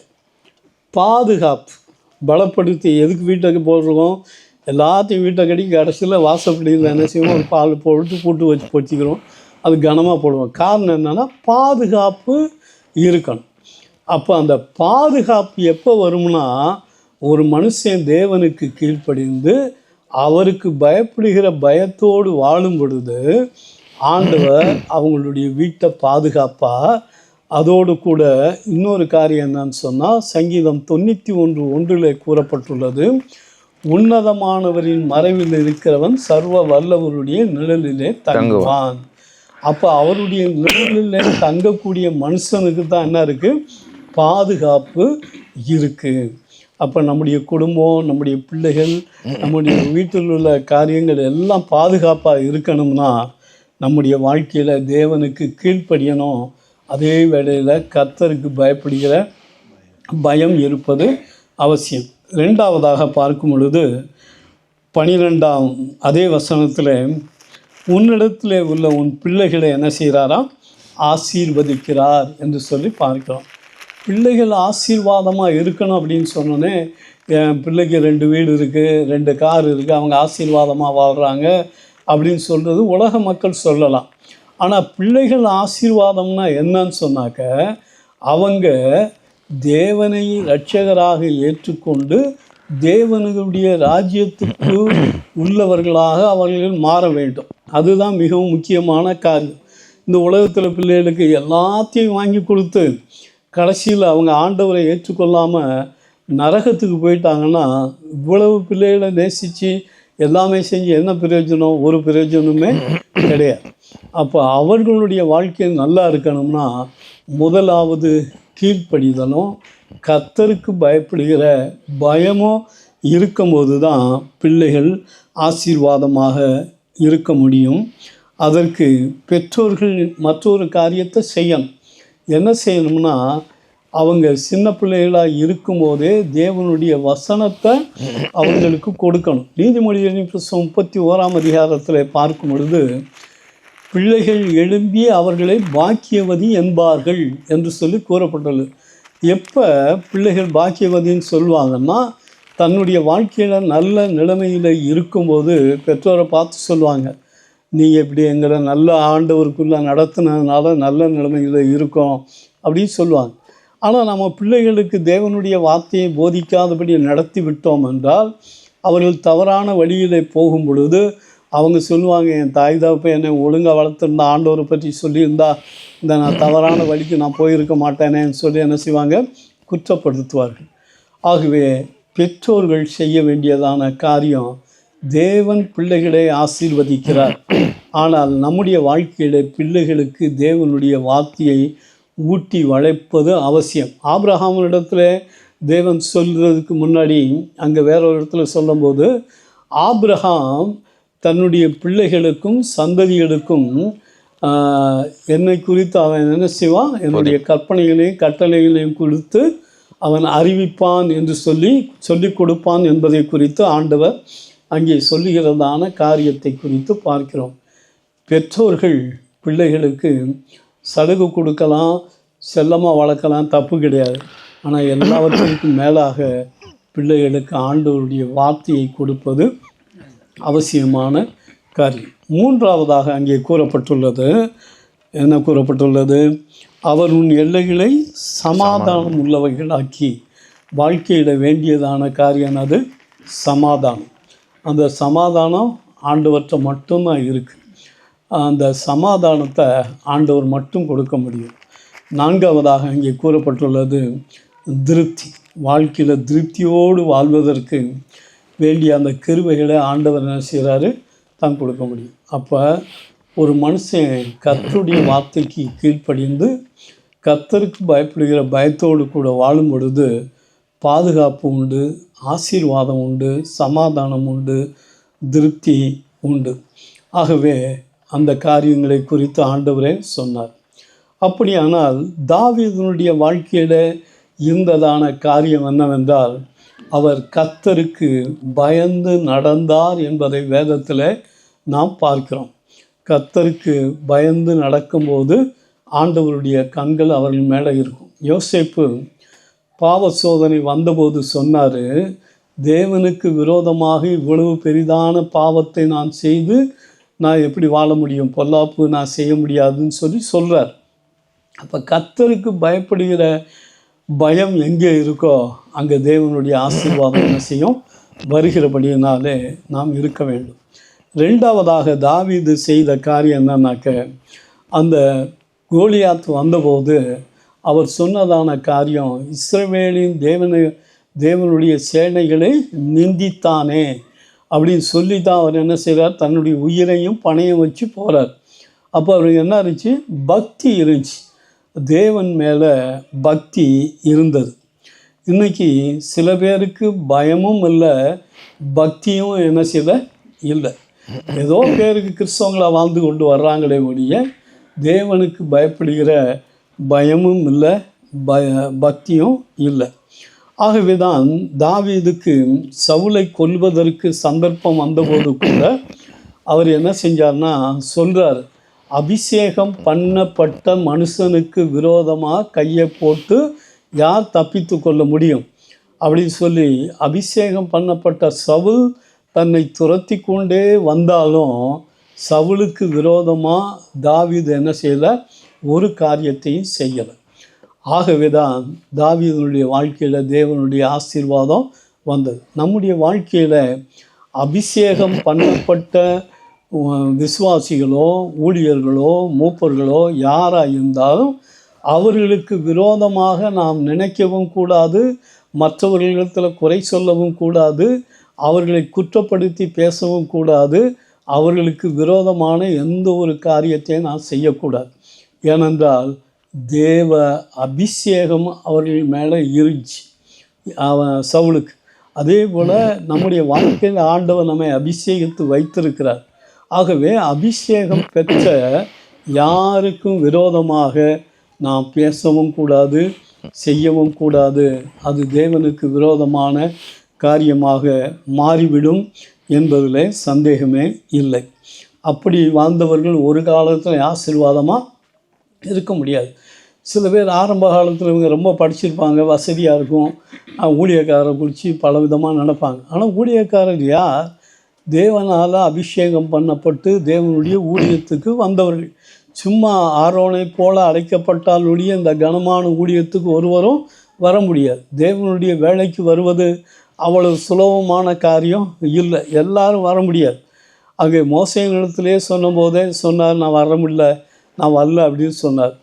பாதுகாப்பு பலப்படுத்தி எதுக்கு வீட்டுக்கு போடுறோம்? எல்லாத்தையும் வீட்டை கட்டி கடைசியில் வாசப்படியில் என்ன செய்வோம்? ஒரு பால் போட்டு கூட்டு வச்சு பொச்சிக்கிறோம். அது கனமாக போடுவோம். காரணம் என்னென்னா பாதுகாப்பு இருக்கணும். அப்போ அந்த பாதுகாப்பு எப்போ வரும்னா, ஒரு மனுஷன் தேவனுக்கு கீழ்ப்படிந்து அவருக்கு பயப்படுகிற பயத்தோடு வாழும் பொழுது ஆண்டவர் அவங்களுடைய வீட்டை பாதுகாப்பாக. அதோடு கூட இன்னொரு காரியம் என்னன்னு சொன்னால், சங்கீதம் 91:1 கூறப்பட்டுள்ளது, உன்னதமானவரின் மறைவில் இருக்கிறவன் சர்வ வல்லவருடைய நிழலிலே தங்குவான். அப்போ அவருடைய நிழலிலே தங்கக்கூடிய மனுஷனுக்கு தான் என்ன இருக்குது? பாதுகாப்பு இருக்குது. அப்போ நம்முடைய குடும்பம், நம்முடைய பிள்ளைகள், நம்முடைய வீட்டில் உள்ள காரியங்கள் எல்லாம் பாதுகாப்பாக இருக்கணும்னா நம்முடைய வாழ்க்கையில் தேவனுக்கு கீழ்ப்படியணும். அதே வேளையில் கர்த்தருக்கு பயப்படுகிற பயம் இருப்பது அவசியம். ரெண்டாவதாக பார்க்கும் பொழுது 12ஆம் அதே வசனத்தில், உன்னிடத்தில் உள்ள உன் பிள்ளைகளை என்ன செய்கிறாராம்? ஆசீர்வதிக்கிறார் என்று சொல்லி பார்க்கிறோம். பிள்ளைகள் ஆசீர்வாதமாக இருக்கணும் அப்படின்னு சொன்னோன்னே, என் பிள்ளைக்கு 2 வீடு இருக்குது, 2 கார் இருக்குது, அவங்க ஆசீர்வாதமாக வாழ்கிறாங்க அப்படின்னு சொல்கிறது உலக மக்கள் சொல்லலாம். ஆனால் பிள்ளைகள் ஆசீர்வாதம்னா என்னன்னு சொன்னாக்க, அவங்க தேவனை இரட்சகராக ஏற்றுக்கொண்டு தேவனுடைய ராஜ்யத்துக்கு உள்ளவர்களாக அவர்கள் மாற வேண்டும். அதுதான் மிகவும் முக்கியமான காரியம். இந்த உலகத்தில் பிள்ளைகளுக்கு எல்லாத்தையும் வாங்கி கொடுத்து கடைசியில் அவங்க ஆண்டவரை ஏற்றுக்கொள்ளாமல் நரகத்துக்கு போயிட்டாங்கன்னா, இவ்வளவு பிள்ளைகளை நேசித்து எல்லாமே செஞ்சு என்ன பிரயோஜனம்? ஒரு பிரயோஜனமே கிடையாது. அப்போ அவர்களுடைய வாழ்க்கை நல்லா இருக்கணும்னா முதலாவது கீழ்ப்படிதலும் கர்த்தருக்கு பயப்படுகிற பயமும் இருக்கும்போது தான் பிள்ளைகள் ஆசீர்வாதமாக இருக்க முடியும். அதற்கு பெற்றோர்கள் மற்றொரு காரியத்தை செய்யணும். என்ன செய்யணும்னா, அவங்க சின்ன பிள்ளைகளாக இருக்கும்போதே தேவனுடைய வசனத்தை அவங்களுக்கு கொடுக்கணும். நீதிமொழிகளின் புத்தகம் 31ஆம் அதிகாரத்தில் பார்க்கும் பொழுது, பிள்ளைகள் எழும்பி அவர்களை பாக்கியவதி என்பார்கள் என்று சொல்லி கூறப்பட்டுள்ளது. எப்போ பிள்ளைகள் பாக்கியவதின்னு சொல்லுவாங்கன்னா, தன்னுடைய வாழ்க்கையில் நல்ல நிலைமையில் இருக்கும்போது பெற்றோரை பார்த்து சொல்லுவாங்க, நீங்கள் இப்படி எங்களை நல்ல ஆண்டவருக்குள்ளே நடத்தினதுனால நல்ல நிலைமையில் இருக்கோம் அப்படின்னு சொல்லுவாங்க. ஆனால் நம்ம பிள்ளைகளுக்கு தேவனுடைய வார்த்தையை போதிக்காதபடி நடத்தி விட்டோம் என்றால், அவர்கள் தவறான வழியில் போகும் பொழுது அவங்க சொல்லுவாங்க, என் தாய் தகப்பன் என்னை ஒழுங்காக வளர்த்துருந்தா, ஆண்டவரை பற்றி சொல்லியிருந்தா இந்த நான் தவறான வழிக்கு நான் போயிருக்க மாட்டேனேன்னு சொல்லி என்ன செய்வாங்க? குற்றப்படுத்துவார்கள். ஆகவே பெற்றோர்கள் செய்ய வேண்டியதான காரியம், தேவன் பிள்ளைகளை ஆசீர்வதிக்கிறார். ஆனால் நம்முடைய வாழ்க்கையில் பிள்ளைகளுக்கு தேவனுடைய வார்த்தையை ஊட்டி வளைப்பது அவசியம். ஆபிரகாமிடத்தில் தேவன் சொல்கிறதுக்கு முன்னாடி அங்கே வேற ஒரு இடத்துல சொல்லும்போது, ஆபிரகாம் தன்னுடைய பிள்ளைகளுக்கும் சந்ததிகளுக்கும் என்னை குறித்து அவன் என்ன செய்வான்? என்னுடைய கற்பனைகளையும் கட்டளைகளையும் கொடுத்து அவன் அறிவிப்பான் என்று சொல்லி கொடுப்பான் என்பதை குறித்து ஆண்டவர் அங்கே சொல்லுகிறதான காரியத்தை குறித்து பார்க்கிறோம். பெற்றோர்கள் பிள்ளைகளுக்கு சலுகை கொடுக்கலாம், செல்லமாக வளர்க்கலாம், தப்பு கிடையாது. ஆனால் எல்லாவற்றிற்கும் மேலாக பிள்ளைகளுக்கு ஆண்டவருடைய வார்த்தையை கொடுப்பது அவசியமான காரியம். மூன்றாவதாக அங்கே கூறப்பட்டுள்ளது, என்ன கூறப்பட்டுள்ளது? அவர் உன் எல்லைகளை சமாதானம் உள்ளவைகளாக்கி. வாழ்க்கையிட வேண்டியதான காரியம் அது சமாதானம். அந்த சமாதானம் ஆண்டவர்கிட்ட மட்டும்தான் இருக்குது. அந்த சமாதானத்தை ஆண்டவர் மட்டும் கொடுக்க முடியும். நான்காவதாக இங்கே கூறப்பட்டுள்ளது திருப்தி. வாழ்க்கையில் திருப்தியோடு வாழ்வதற்கு வேண்டிய அந்த கிருபைகளை ஆண்டவர் என்ன செய்கிறாரு? தான் கொடுக்க முடியும். அப்போ ஒரு மனுஷன் கர்த்தருடைய வார்த்தைக்கு கீழ்ப்படிந்து கர்த்தருக்கு பயப்படுகிற பயத்தோடு கூட வாழும் பொழுது பாதுகாப்பு உண்டு, ஆசீர்வாதம் உண்டு, சமாதானம் உண்டு, திருப்தி உண்டு. ஆகவே அந்த காரியங்களை குறித்து ஆண்டவரே சொன்னார். அப்படியானால் தாவீதுனுடைய வாழ்க்கையில் இருந்ததான காரியம் என்னவென்றால், அவர் கர்த்தருக்கு பயந்து நடந்தார் என்பதை வேதத்தில் நாம் பார்க்கிறோம். கர்த்தருக்கு பயந்து நடக்கும்போது ஆண்டவருடைய கண்கள் அவர்கள் மேலே இருக்கும். யோசேப்பு பாவ சோதனை வந்தபோது சொன்னார், தேவனுக்கு விரோதமாக இவ்வளவு பெரிதான பாவத்தை நான் செய்து நான் எப்படி வாழ முடியும், பொல்லாப்பு நான் செய்ய முடியாதுன்னு சொல்கிறார். அப்போ கர்த்தருக்கு பயப்படுகிற பயம் எங்கே இருக்கோ அங்கே தேவனுடைய ஆசீர்வாதம் என்ன செய்யும், வருகிறபடியினாலே நாம் இருக்க வேண்டும். ரெண்டாவதாக தாவீது செய்த காரியம் என்னன்னாக்க, அந்த கோலியாத் வந்தபோது அவர் சொன்னதான காரியம், இஸ்ரவேலின் தேவனுடைய சேனைகளை நிந்தித்தானே அப்படின்னு சொல்லி தான் அவர் என்ன செய்கிறார், தன்னுடைய உயிரையும் பணையம் வச்சு போகிறார். அப்போ அவருக்கு என்ன இருந்துச்சு, பக்தி இருந்துச்சு, தேவன் மேலே பக்தி இருந்தது. இன்றைக்கி சில பேருக்கு பயமும் இல்லை, பக்தியும் என்ன செய்யல இல்லை. ஏதோ பேருக்கு கிறிஸ்தவங்களாக வாழ்ந்து கொண்டு வர்றாங்களே ஒழிய தேவனுக்கு பயப்படுகிற பயமும் இல்லை, பக்தியும் இல்லை. ஆகவே தான் தாவீதுக்கு சவுலை கொல்வதற்கு சந்தர்ப்பம் வந்தபோது கூட அவர் என்ன செஞ்சார்னா சொல்கிறார், அபிஷேகம் பண்ணப்பட்ட மனுஷனுக்கு விரோதமாக கையை போட்டு யார் தப்பித்து கொள்ள முடியும் அப்படின்னு சொல்லி, அபிஷேகம் பண்ணப்பட்ட சவுல் தன்னை துரத்தி கொண்டே வந்தாலும் சவுலுக்கு விரோதமாக தாவீது என்ன செய்யலை, ஒரு காரியத்தையும் செய்யலை. ஆகவே தான் தாவீதுடைய வாழ்க்கையில் தேவனுடைய ஆசீர்வாதம் வந்தது. நம்முடைய வாழ்க்கையில் அபிஷேகம் பண்ணப்பட்ட விசுவாசிகளோ ஊழியர்களோ மூப்பர்களோ யாராக இருந்தாலும் அவர்களுக்கு விரோதமாக நாம் நினைக்கவும் கூடாது, மற்றவர்களிடத்தில் குறை சொல்லவும் கூடாது, அவர்களை குற்றப்படுத்தி பேசவும் கூடாது, அவர்களுக்கு விரோதமான எந்த ஒரு காரியத்தையும் நான் செய்யக்கூடாது. ஏனென்றால் தேவ அபிஷேகம் அவர்கள் மேலே இருந்துச்சு சவுலுக்கு. அதே போல் நம்முடைய வாழ்க்கையில் ஆண்டவர் நம்மை அபிஷேகித்து வைத்திருக்கிறார். ஆகவே அபிஷேகம் பெற்ற யாருக்கும் விரோதமாக நாம் பேசவும் கூடாது, செய்யவும் கூடாது. அது தேவனுக்கு விரோதமான காரியமாக மாறிவிடும் என்பதில் சந்தேகமே இல்லை. அப்படி வாழ்ந்தவர்கள் ஒரு காலத்தில் ஆசீர்வாதமாக இருக்க முடியாது. சில பேர் ஆரம்ப காலத்தில் இவங்க ரொம்ப படிச்சிருப்பாங்க, வசதியாக இருக்கும், ஊழியக்காரரை குறித்து பல விதமாக நினைப்பாங்க. ஆனால் ஊழியக்காரர் யார், தேவனால் அபிஷேகம் பண்ணப்பட்டு தேவனுடைய ஊழியத்துக்கு வந்தவர்கள். சும்மா ஆரோனை போல அழைக்கப்பட்டாலுடைய இந்த கனமான ஊழியத்துக்கு ஒருவரும் வர முடியாது. தேவனுடைய வேலைக்கு வருவது அவ்வளவு சுலபமான காரியம் இல்லை, எல்லாரும் வர முடியாது. அங்கே மோசேயினிடத்திலே சொன்னபோதே சொன்னார், நான் வர முடியல, நான் வரல அப்படின்னு சொன்னார்.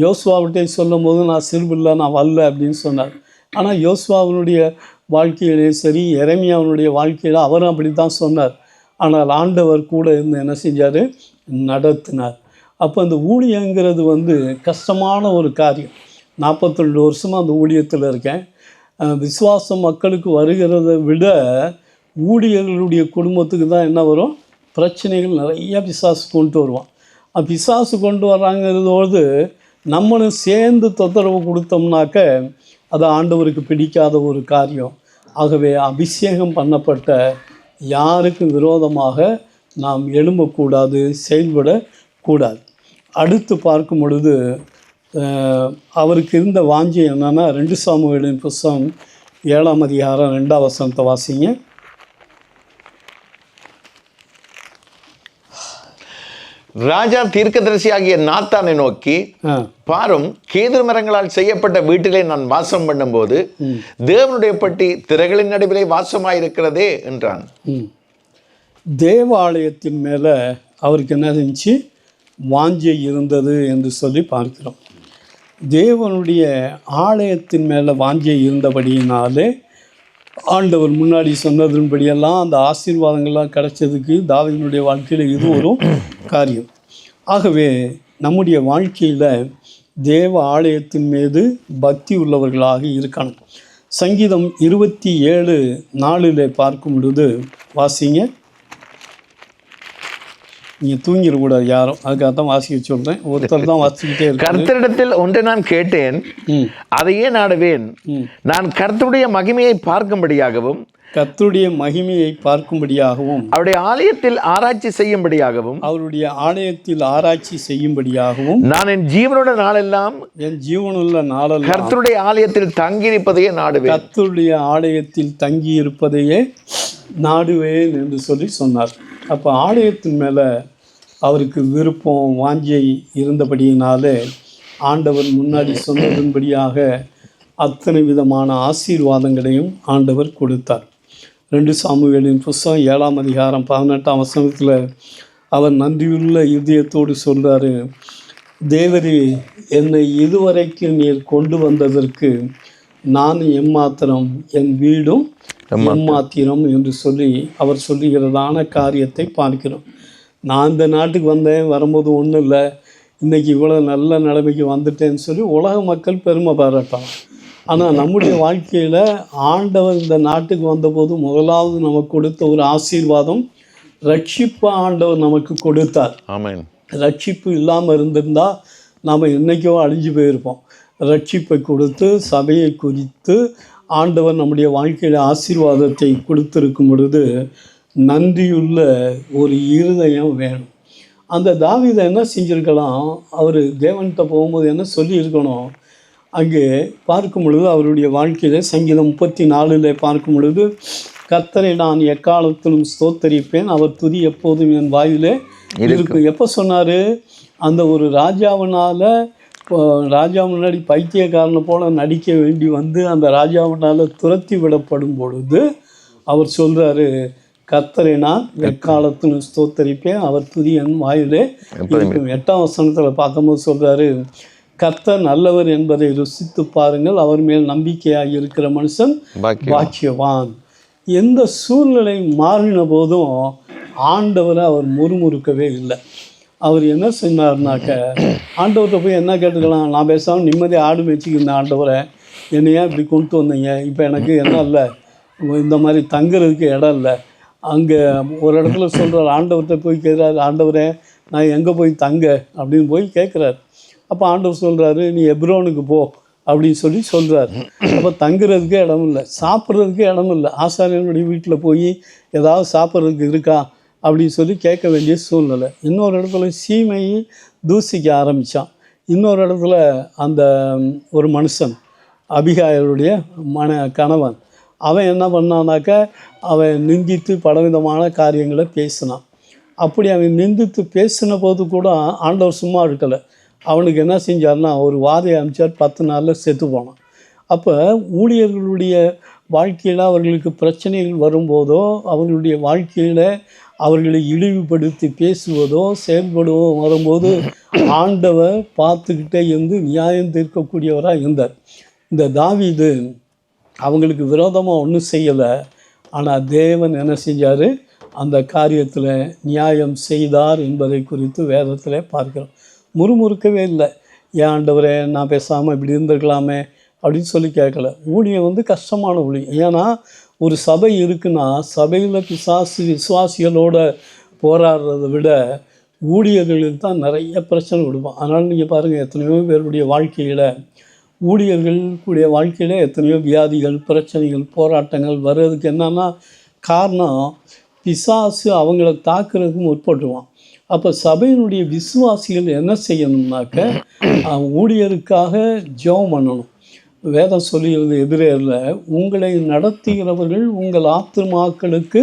யோசுவாவிட்டே சொல்லும் போது நான் சிறுபில்லை, நான் வரல அப்படின்னு சொன்னார். ஆனால் யோசுவாவினுடைய வாழ்க்கையிலே சரி, எரேமியாவினுடைய வாழ்க்கையில் அவரும் அப்படி தான் சொன்னார். ஆனால் ஆண்டவர் கூட இருந்து என்ன செஞ்சார், நடத்தினார். அப்போ அந்த ஊழியங்கிறது கஷ்டமான ஒரு காரியம். 42 வருஷமாக அந்த ஊழியத்தில் இருக்கேன். விசுவாசம் மக்களுக்கு வருகிறத விட ஊழியர்களுடைய குடும்பத்துக்கு தான் என்ன வரும், பிரச்சனைகள் நிறைய பிசாசு கொண்டு வருவான். பிசாசு கொண்டு வர்றாங்கிறதோடு நம்மளும் சேர்ந்து தொந்தரவு கொடுத்தோம்னாக்க அது ஆண்டவருக்கு பிடிக்காத ஒரு காரியம். ஆகவே அபிஷேகம் பண்ணப்பட்ட யாருக்கும் விரோதமாக நாம் எழும்பக்கூடாது, செயல்படக்கூடாது. அடுத்து பார்க்கும் பொழுது அவருக்கு இருந்த வாஞ்சி என்னென்னா, 2 சாமுவேலின் புத்தகம் 7ஆம் அதிகாரம் 2ஆம் வசனத்தை வாசிங்க. ராஜா தீர்க்கதரிசியாகிய நாத்தானை நோக்கி, பாரும், கேதுரு மரங்களால் செய்யப்பட்ட வீட்டிலே நான் வாசம் பண்ணும்போது தேவனுடைய பட்டி திரைகளின் நடுவிலே வாசமாயிருக்கிறதே என்றான். தேவாலயத்தின் மேலே அவருக்கு என்ன இருந்துச்சு, வாஞ்சை இருந்தது என்று சொல்லி பார்க்கிறோம். தேவனுடைய ஆலயத்தின் மேலே வாஞ்சை இருந்தபடியினாலே ஆண்டவர் முன்னாடி சொன்னதன்படியெல்லாம் அந்த ஆசீர்வாதங்கள்லாம் கிடைச்சதுக்கு தாவீதுடைய வாழ்க்கையில் இது ஒரு காரியம். ஆகவே நம்முடைய வாழ்க்கையில் தேவ ஆலயத்தின் மீது பக்தி உள்ளவர்களாக இருக்கணும். சங்கீதம் 27:4 பார்க்கும் பொழுது வாசிங்க. நீங்கள் தூங்கிடக்கூடாது யாரும், அதுக்காக தான் வாசிக்க சொல்கிறேன். ஒருத்தர் தான் வாசிக்கிட்டே இருக்கு. கர்த்தரிடத்தில் ஒன்றை நான் கேட்டேன், அதையே நாடுவேன். நான் கர்த்தருடைய மகிமையை பார்க்கும்படியாகவும் கர்த்தருடைய மகிமையை பார்க்கும்படியாகவும் அவருடைய ஆலயத்தில் ஆராய்ச்சி செய்யும்படியாகவும் அவருடைய ஆலயத்தில் ஆராய்ச்சி செய்யும்படியாகவும் நான் என் ஜீவனோட நாளெல்லாம் என் ஜீவனுள்ள நாளெல்லாம் கர்த்தருடைய ஆலயத்தில் தங்கியிருப்பதையே நாடுவேன். கர்த்தருடைய ஆலயத்தில் தங்கி இருப்பதையே நாடுவேன் என்று சொல்லி சொன்னார். அப்போ ஆலயத்தின் மேலே அவருக்கு விருப்பம் வாஞ்சை இருந்தபடியினாலே ஆண்டவர் முன்னாடி சொன்னதன்படியாக அத்தனை விதமான ஆசீர்வாதங்களையும் ஆண்டவர் கொடுத்தார். 2 சாமுவேலின் புஸ்தகம் 7ஆம் அதிகாரம் 18ஆம் வசனத்தில் அவர் நன்றியுள்ள இதயத்தோடு சொல்கிறாரு, தேவரே, என்னை இதுவரைக்கும் நீர் கொண்டு வந்ததற்கு நான் எம்மாத்திரம், என் வீடும் எம்மாத்திரம் என்று சொல்லி அவர் சொல்லுகிறதான காரியத்தை பார்க்கிறோம். நான் இந்த நாட்டுக்கு வந்தேன், வரும்போது ஒன்றும் இல்லை, இன்றைக்கி இவ்வளோ நல்ல நிலைமைக்கு வந்துட்டேன்னு சொல்லி உலக மக்கள் பெருமை பாராட்டாங்க. ஆனால் நம்முடைய வாழ்க்கையில் ஆண்டவர் இந்த நாட்டுக்கு வந்தபோது முதலாவது நமக்கு கொடுத்த ஒரு ஆசீர்வாதம் ரட்சிப்பு ஆண்டவர் நமக்கு கொடுத்தார். ஆமென். ரட்சிப்பு இல்லாமல் இருந்திருந்தால் நாம் என்றைக்கோ அழிஞ்சு போயிருப்போம். ரட்சிப்பை கொடுத்து சபையை குறித்து ஆண்டவர் நம்முடைய வாழ்க்கையில் ஆசீர்வாதத்தை கொடுத்திருக்கும் பொழுது நன்றியுள்ள ஒரு இருதயம் வேணும். அந்த தாவீதை என்ன செஞ்சுருக்கலாம், அவர் தேவன்கிட்ட போகும்போது என்ன சொல்லியிருக்கணும், அங்கே பார்க்கும் பொழுது அவருடைய வாழ்க்கையில் சங்கீதம் 34 பார்க்கும் பொழுது கர்த்தரை நான் எக்காலத்திலும் ஸ்தோத்தரிப்பேன், அவர் துதி எப்போதும் என் வாயிலே இருக்கும். எப்போ சொன்னார்? அந்த ஒரு ராஜாவினால், ராஜா முன்னாடி பைத்தியக்காரனை போல நடிக்க வேண்டி வந்து அந்த ராஜாவினால் துரத்தி விடப்படும் பொழுது அவர் சொல்கிறாரு, கர்த்தரை நான் எக்காலத்திலும் ஸ்தோத்தரிப்பேன், அவர் துதி என் வாயிலே இருக்கும். 8ஆம் வசனத்தில் பார்க்கும்போது சொல்கிறாரு, கர்த்தர் நல்லவர் என்பதை ருசித்து பாருங்கள், அவர் மேல் நம்பிக்கையாக இருக்கிற மனுஷன் பாக்கியவான். எந்த சூழ்நிலை மாறின போதும் ஆண்டவரை அவர் முறுமுறுக்கவே இல்லை. அவர் என்ன சொன்னார்னாக்க, ஆண்டவர்கிட்ட போய் என்ன கேட்டுக்கலாம், நான் பேசாமல் நிம்மதியாக ஆடு மேய்ச்சிக்கிருந்தேன், ஆண்டவரை என்னையா இப்படி கொண்டு வந்தீங்க, இப்போ எனக்கு என்ன இல்லை, இந்த மாதிரி தங்குறதுக்கு இடம் இல்லை. அங்கே ஒரு இடத்துல சொல்கிறார், ஆண்டவர்கிட்ட போய் கேட்குறாரு, ஆண்டவரே நான் எங்கே போய் தங்க அப்படின்னு போய் கேட்குறாரு. அப்போ ஆண்டவர் சொல்கிறாரு, நீ எப்ரோனுக்கு போ அப்படின்னு சொல்லி சொல்கிறார். அப்போ தங்குறதுக்கே இடம் இல்லை, சாப்பிட்றதுக்கு இடம் இல்லை. ஆசாரியனுடைய வீட்டில் போய் ஏதாவது சாப்பிட்றதுக்கு இருக்கா அப்படின்னு சொல்லி கேட்க வேண்டிய சூழ்நிலை. இன்னொரு இடத்துல சீமை தூசிக்க ஆரம்பித்தான். இன்னொரு இடத்துல அந்த ஒரு மனுஷன் அபிகாயருடைய கணவன் அவன் என்ன பண்ணானாக்க, அவன் நிந்தித்து பலவிதமான காரியங்களை பேசினான். அப்படி அவன் நிந்தித்து பேசின போது கூட ஆண்டவர் சும்மா இருக்கலை. அவனுக்கு என்ன செஞ்சார்னா, ஒரு வாதையை அனுப்பிச்சார், 10 நாளில் செத்து போனான். அப்போ ஊழியர்களுடைய வாழ்க்கையில் அவர்களுக்கு பிரச்சனைகள் வரும்போதோ, அவர்களுடைய வாழ்க்கையில் அவர்களை இழிவுபடுத்தி பேசுவதோ செயல்படுவதோ வரும்போது ஆண்டவர் பார்த்துக்கிட்டே இருந்து நியாயம் தீர்க்கக்கூடியவராக இருந்தார். இந்த தாவீது அவங்களுக்கு விரோதமாக ஒன்றும் செய்யலை, ஆனால் தேவன் என்ன செஞ்சார், அந்த காரியத்தில் நியாயம் செய்தார் என்பதை குறித்து வேதத்தில் பார்க்கிறோம். முறுமுறுக்கவே இல்லை. ஏன் ஆண்டவரே நான் பேசாமல் இப்படி இருந்திருக்கலாமே அப்படின்னு சொல்லி கேட்கல. ஊழியம் கஷ்டமான ஊழியம். ஏன்னா ஒரு சபை இருக்குன்னா சபையில் விசுவாசிகளோட போராடுறதை விட ஊழியர்களுக்கு தான் நிறைய பிரச்சனை கொடுப்போம். அதனால் நீங்கள் பாருங்கள், எத்தனையோ பேருடைய வாழ்க்கையில் ஊழியர்களுடைய வாழ்க்கையில் எத்தனையோ வியாதிகள், பிரச்சனைகள், போராட்டங்கள் வர்றதுக்கு என்னன்னா காரணம், பிசாசு அவங்கள தாக்குறதுக்கு முற்பட்டுருவான். அப்போ சபையினுடைய விசுவாசிகள் என்ன செய்யணும்னாக்க, ஊழியருக்காக ஜெபம் பண்ணணும். வேதம் சொல்லுகிறது எதிரேல, உங்களை நடத்துகிறவர்கள் உங்கள் ஆத்துமாக்களுக்கு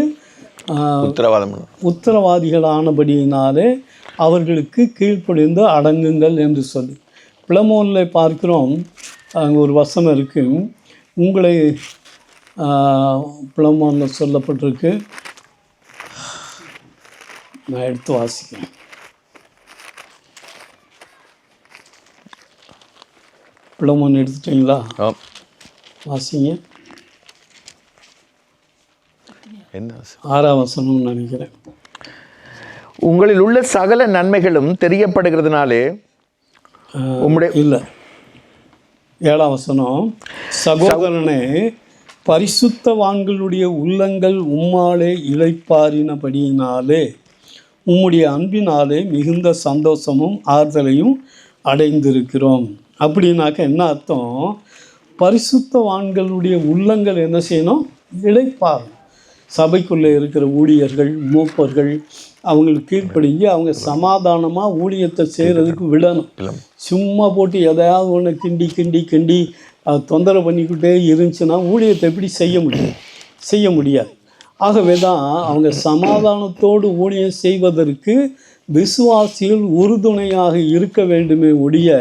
உத்தரவாதிகளானபடியினாலே அவர்களுக்கு கீழ்ப்படிந்து அடங்குங்கள் என்று சொல்லி. பிளமோனில் பார்க்கிறோம், அங்கே ஒரு வசனம் இருக்குது, உங்களை பிளமோனில் சொல்லப்பட்டிருக்கு, நான் எடுத்து வாசிக்கிறேன். பிளமோன் எடுத்துட்டீங்களா? வாசிங்க. 6ஆம் வசனம் நினைக்கிறேன். உங்களில் உள்ள சகல நன்மைகளும் தெரியப்படுகிறதுனாலே இல்லை 7ஆம் வசனம், சகோதரனே பரிசுத்தவான்களுடைய உள்ளங்கள் உம்மாலே இளைப்பாரினபடியினாலே உம்முடைய அன்பினாலே மிகுந்த சந்தோஷமும் ஆறுதலையும் அடைந்திருக்கிறோம். அப்படின்னாக்க என்ன அர்த்தம்? பரிசுத்தவான்களுடைய உள்ளங்கள் என்ன செய்யணும்? இளைப்பாறும். சபைக்குள்ளே இருக்கிற ஊழியர்கள், மூப்பர்கள் அவங்களுக்கு கீழ்ப்படிஞ்சு அவங்க சமாதானமாக ஊழியத்தை செய்கிறதுக்கு விடணும். சும்மா போட்டு எதையாவது ஒன்று கிண்டி தொந்தரவு பண்ணிக்கிட்டே இருந்துச்சுன்னா ஊழியத்தை எப்படி செய்ய முடியாது. ஆகவே தான் அவங்க சமாதானத்தோடு ஊழியம் செய்வதற்கு விசுவாசிகள் உறுதுணையாக இருக்க வேண்டுமே ஒழிய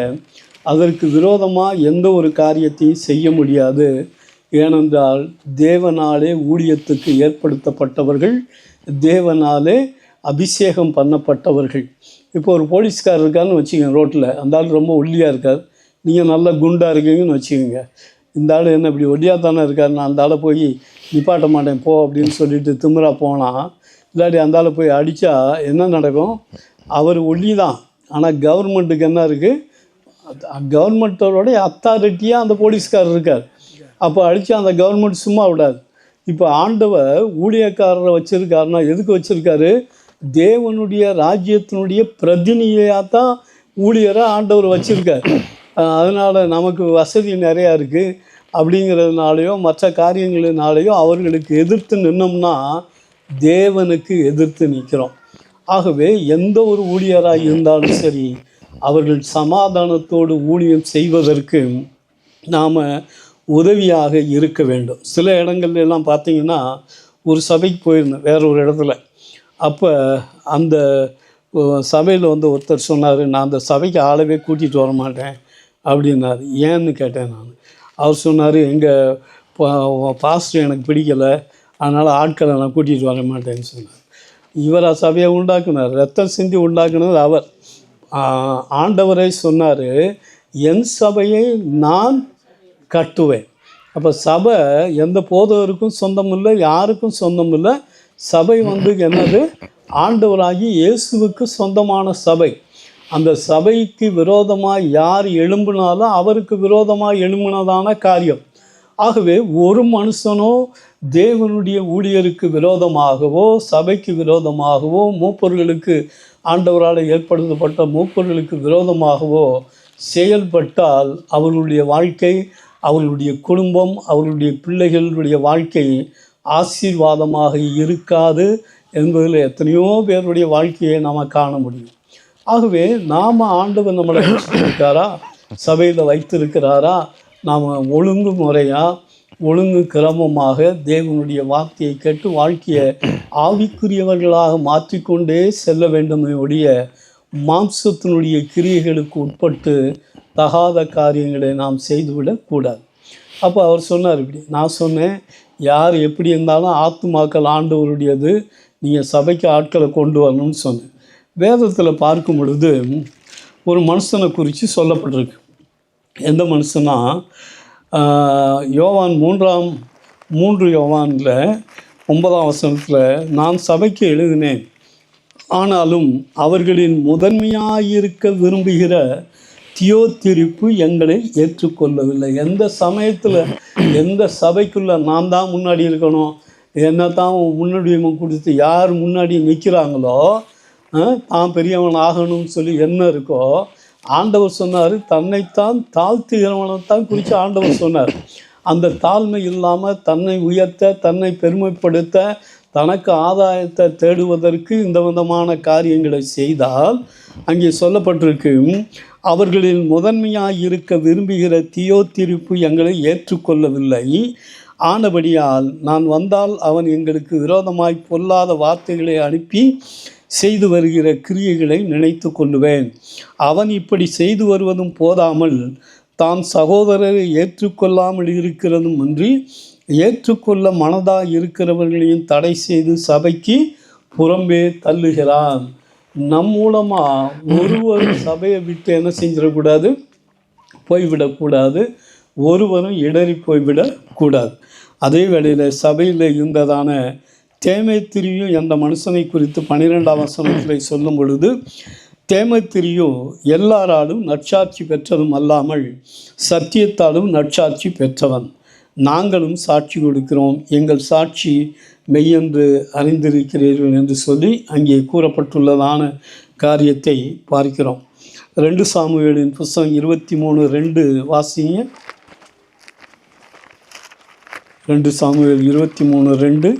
அதற்கு விரோதமாக எந்த ஒரு காரியத்தையும் செய்ய முடியாது. ஏனென்றால் தேவனாலே ஊழியத்துக்கு ஏற்படுத்தப்பட்டவர்கள், தேவனாலே அபிஷேகம் பண்ணப்பட்டவர்கள். இப்போ ஒரு போலீஸ்காரர் இருக்காருன்னு வச்சுக்கோங்க, ரோட்டில் அந்த ஆள் ரொம்ப ஒல்லியாக இருக்கார், நீங்கள் நல்லா குண்டாக இருக்கீங்கன்னு வச்சுக்கோங்க. இந்த ஆள் என்ன இப்படி ஒல்லியாக தானே இருக்கார், நான் அந்த ஆளை போய் நிப்பாட்ட மாட்டேன் போ அப்படின்னு சொல்லிட்டு திமிரா போனால், இல்லாட்டி அந்த ஆளை போய் அடித்தா என்ன நடக்கும்? அவர் ஒல்லி தான், ஆனால் கவர்மெண்ட்டுக்கு என்ன இருக்குது? கவர்மெண்ட்டோடைய அத்தாரிட்டியாக அந்த போலீஸ்காரர் இருக்கார். அப்போ அடித்து அந்த கவர்மெண்ட் சும்மா விடாது. இப்போ ஆண்டவர் ஊழியக்காரரை வச்சுருக்காருன்னா எதுக்கு வச்சுருக்காரு? தேவனுடைய ராஜ்யத்தினுடைய பிரதிநிதியாக தான் ஊழியரை ஆண்டவர் வச்சுருக்கார். அதனால் நமக்கு வசதி நிறையா இருக்குது அப்படிங்கிறதுனாலையோ மற்ற காரியங்களினாலேயோ அவர்களுக்கு எதிர்த்து நின்னோம்னா தேவனுக்கு எதிர்த்து நிற்கிறோம். ஆகவே எந்த ஒரு ஊழியராக இருந்தாலும் சரி, அவர்கள் சமாதானத்தோடு ஊழியம் செய்வதற்கு நாம் உதவியாக இருக்க வேண்டும். சில இடங்கள்லாம் பார்த்திங்கன்னா, ஒரு சபைக்கு போயிருந்தேன் வேற ஒரு இடத்துல. அப்போ அந்த சபையில் ஒருத்தர் சொன்னார், நான் அந்த சபைக்கு ஆளவே கூட்டிகிட்டு வர மாட்டேன் அப்படின்னாரு. ஏன்னு கேட்டேன் நான். அவர் சொன்னார், எங்கள் பாஸ்டர் எனக்கு பிடிக்கலை, அதனால் ஆட்களை நான் கூட்டிகிட்டு வர மாட்டேன்னு சொன்னார். இவர் சபையை உண்டாக்குனார், ரத்தம் சிந்தி உண்டாக்குனது அவர். ஆண்டவரை சொன்னார், என் சபையை நான் கட்டுவேன். அப்போ சபை எந்த போதகருக்கும் சொந்தம் இல்லை, யாருக்கும் சொந்தம் இல்லை. சபை என்னது? ஆண்டவராகி இயேசுவுக்கு சொந்தமான சபை. அந்த சபைக்கு விரோதமாக யார் எழும்பினாலும் அவருக்கு விரோதமாக எழும்பினதான காரியம். ஆகவே ஒரு மனுஷனோ தேவனுடைய ஊழியருக்கு விரோதமாகவோ சபைக்கு விரோதமாகவோ மூப்பர்களுக்கு ஆண்டவரால் ஏற்படுத்தப்பட்ட மூப்பர்களுக்கு விரோதமாகவோ செயல்பட்டால் அவர்களுடைய வாழ்க்கை, அவர்களுடைய குடும்பம், அவர்களுடைய பிள்ளைகளுடைய வாழ்க்கை ஆசீர்வாதமாக இருக்காது என்பதில் எத்தனையோ பேருடைய வாழ்க்கையை நாம் காண முடியும். ஆகவே நாம் ஆண்டவர் நம்மளை வச்சிருக்காரா, சபையில் வைத்திருக்கிறாரா, நாம் ஒழுங்கு முறையாக ஒழுங்கு கிரமமாக தேவனுடைய வார்த்தையை கேட்டு வாழ்க்கையை ஆவிக்குரியவர்களாக மாற்றிக்கொண்டே செல்ல வேண்டுமே ஒழிய மாம்சத்தினுடைய கிரியைகளுக்கு உட்பட்டு தகாத காரியங்களை நாம் செய்துவிடக்கூடாது. அப்போ அவர் சொன்னார் இப்படி. நான் சொன்னேன், யார் எப்படி இருந்தாலும் ஆத்துமாக்கள் ஆண்டவருடையது, நீங்கள் சபைக்கு ஆட்களை கொண்டு வரணும்னு சொன்னேன். வேதத்தில் பார்க்கும் பொழுது ஒரு மனுஷனை குறித்து சொல்லப்பட்டிருக்கு. எந்த மனுஷனா, யோவான் 3 யோவானில் 9ஆம் வசனத்தில், நான் சபைக்கு எழுதினேன், ஆனாலும் அவர்களின் முதன்மையாயிருக்க விரும்புகிற தியோத்திரிப்பு எங்களை ஏற்றுக்கொள்ளவில்லை. எந்த சமயத்தில் எந்த சபைக்குள்ளே நான் தான் முன்னாடி இருக்கணும், என்ன தான் முன்னுரிமை கொடுத்து யார் முன்னாடி நிற்கிறாங்களோ தான் பெரியவன் ஆகணும்னு சொல்லி என்ன இருக்கோ, ஆண்டவர் சொன்னார், தன்னைத்தான் தாழ்த்துகிறவனைத்தான் குறித்து ஆண்டவர் சொன்னார். அந்த தாழ்மை இல்லாமல் தன்னை உயர்த்த, தன்னை பெருமைப்படுத்த, தனக்கு ஆதாயத்தை தேடுவதற்கு இந்த விதமான காரியங்களை செய்தால் அங்கே சொல்லப்பட்டிருக்கு, அவர்களில் முதன்மையாக இருக்க விரும்புகிற தியோத்திரிப்பு எங்களை ஏற்றுக்கொள்ளவில்லை. ஆனபடியால் நான் வந்தால் அவன் எங்களுக்கு விரோதமாய் பொல்லாத வார்த்தைகளை அனுப்பி செய்து வருகிற கிரியைகளை நினைத்து கொள்ளுவேன். அவன் இப்படி செய்து வருவதும் போதாமல் தான் சகோதரரை ஏற்றுக்கொள்ளாமல் இருக்கிறதும் அன்றி ஏற்றுக்கொள்ள மனதாக இருக்கிறவர்களையும் தடை செய்து சபைக்கு புறம்பே தள்ளுகிறான். நம் மூலமாக ஒருவரும் சபையை விட்டு என்ன செஞ்சிடக்கூடாது, போய்விடக்கூடாது, ஒருவரும் இடறி போய்விடக்கூடாது. அதே வேளையில் சபையில் இருந்ததான தேமேத்திரியு என்ற மனுஷனை குறித்து 12ஆம் வசனத்தில் சொல்லும் பொழுது, தேமேத்திரியு எல்லாராலும் நற்சாட்சி பெற்றதும் அல்லாமல் சத்தியத்தாலும் நற்சாட்சி பெற்றவன். நாங்களும் சாட்சி கொடுக்கிறோம், எங்கள் சாட்சி மெய்யென்று அறிந்திருக்கிறீர்கள் என்று சொல்லி அங்கே கூறப்பட்டுள்ளதான காரியத்தை பார்க்கிறோம். 2 சாமுவேலின் புஸ்தகம் 23:2 வாசிங்க. 2 சாமுவேல் 23:2.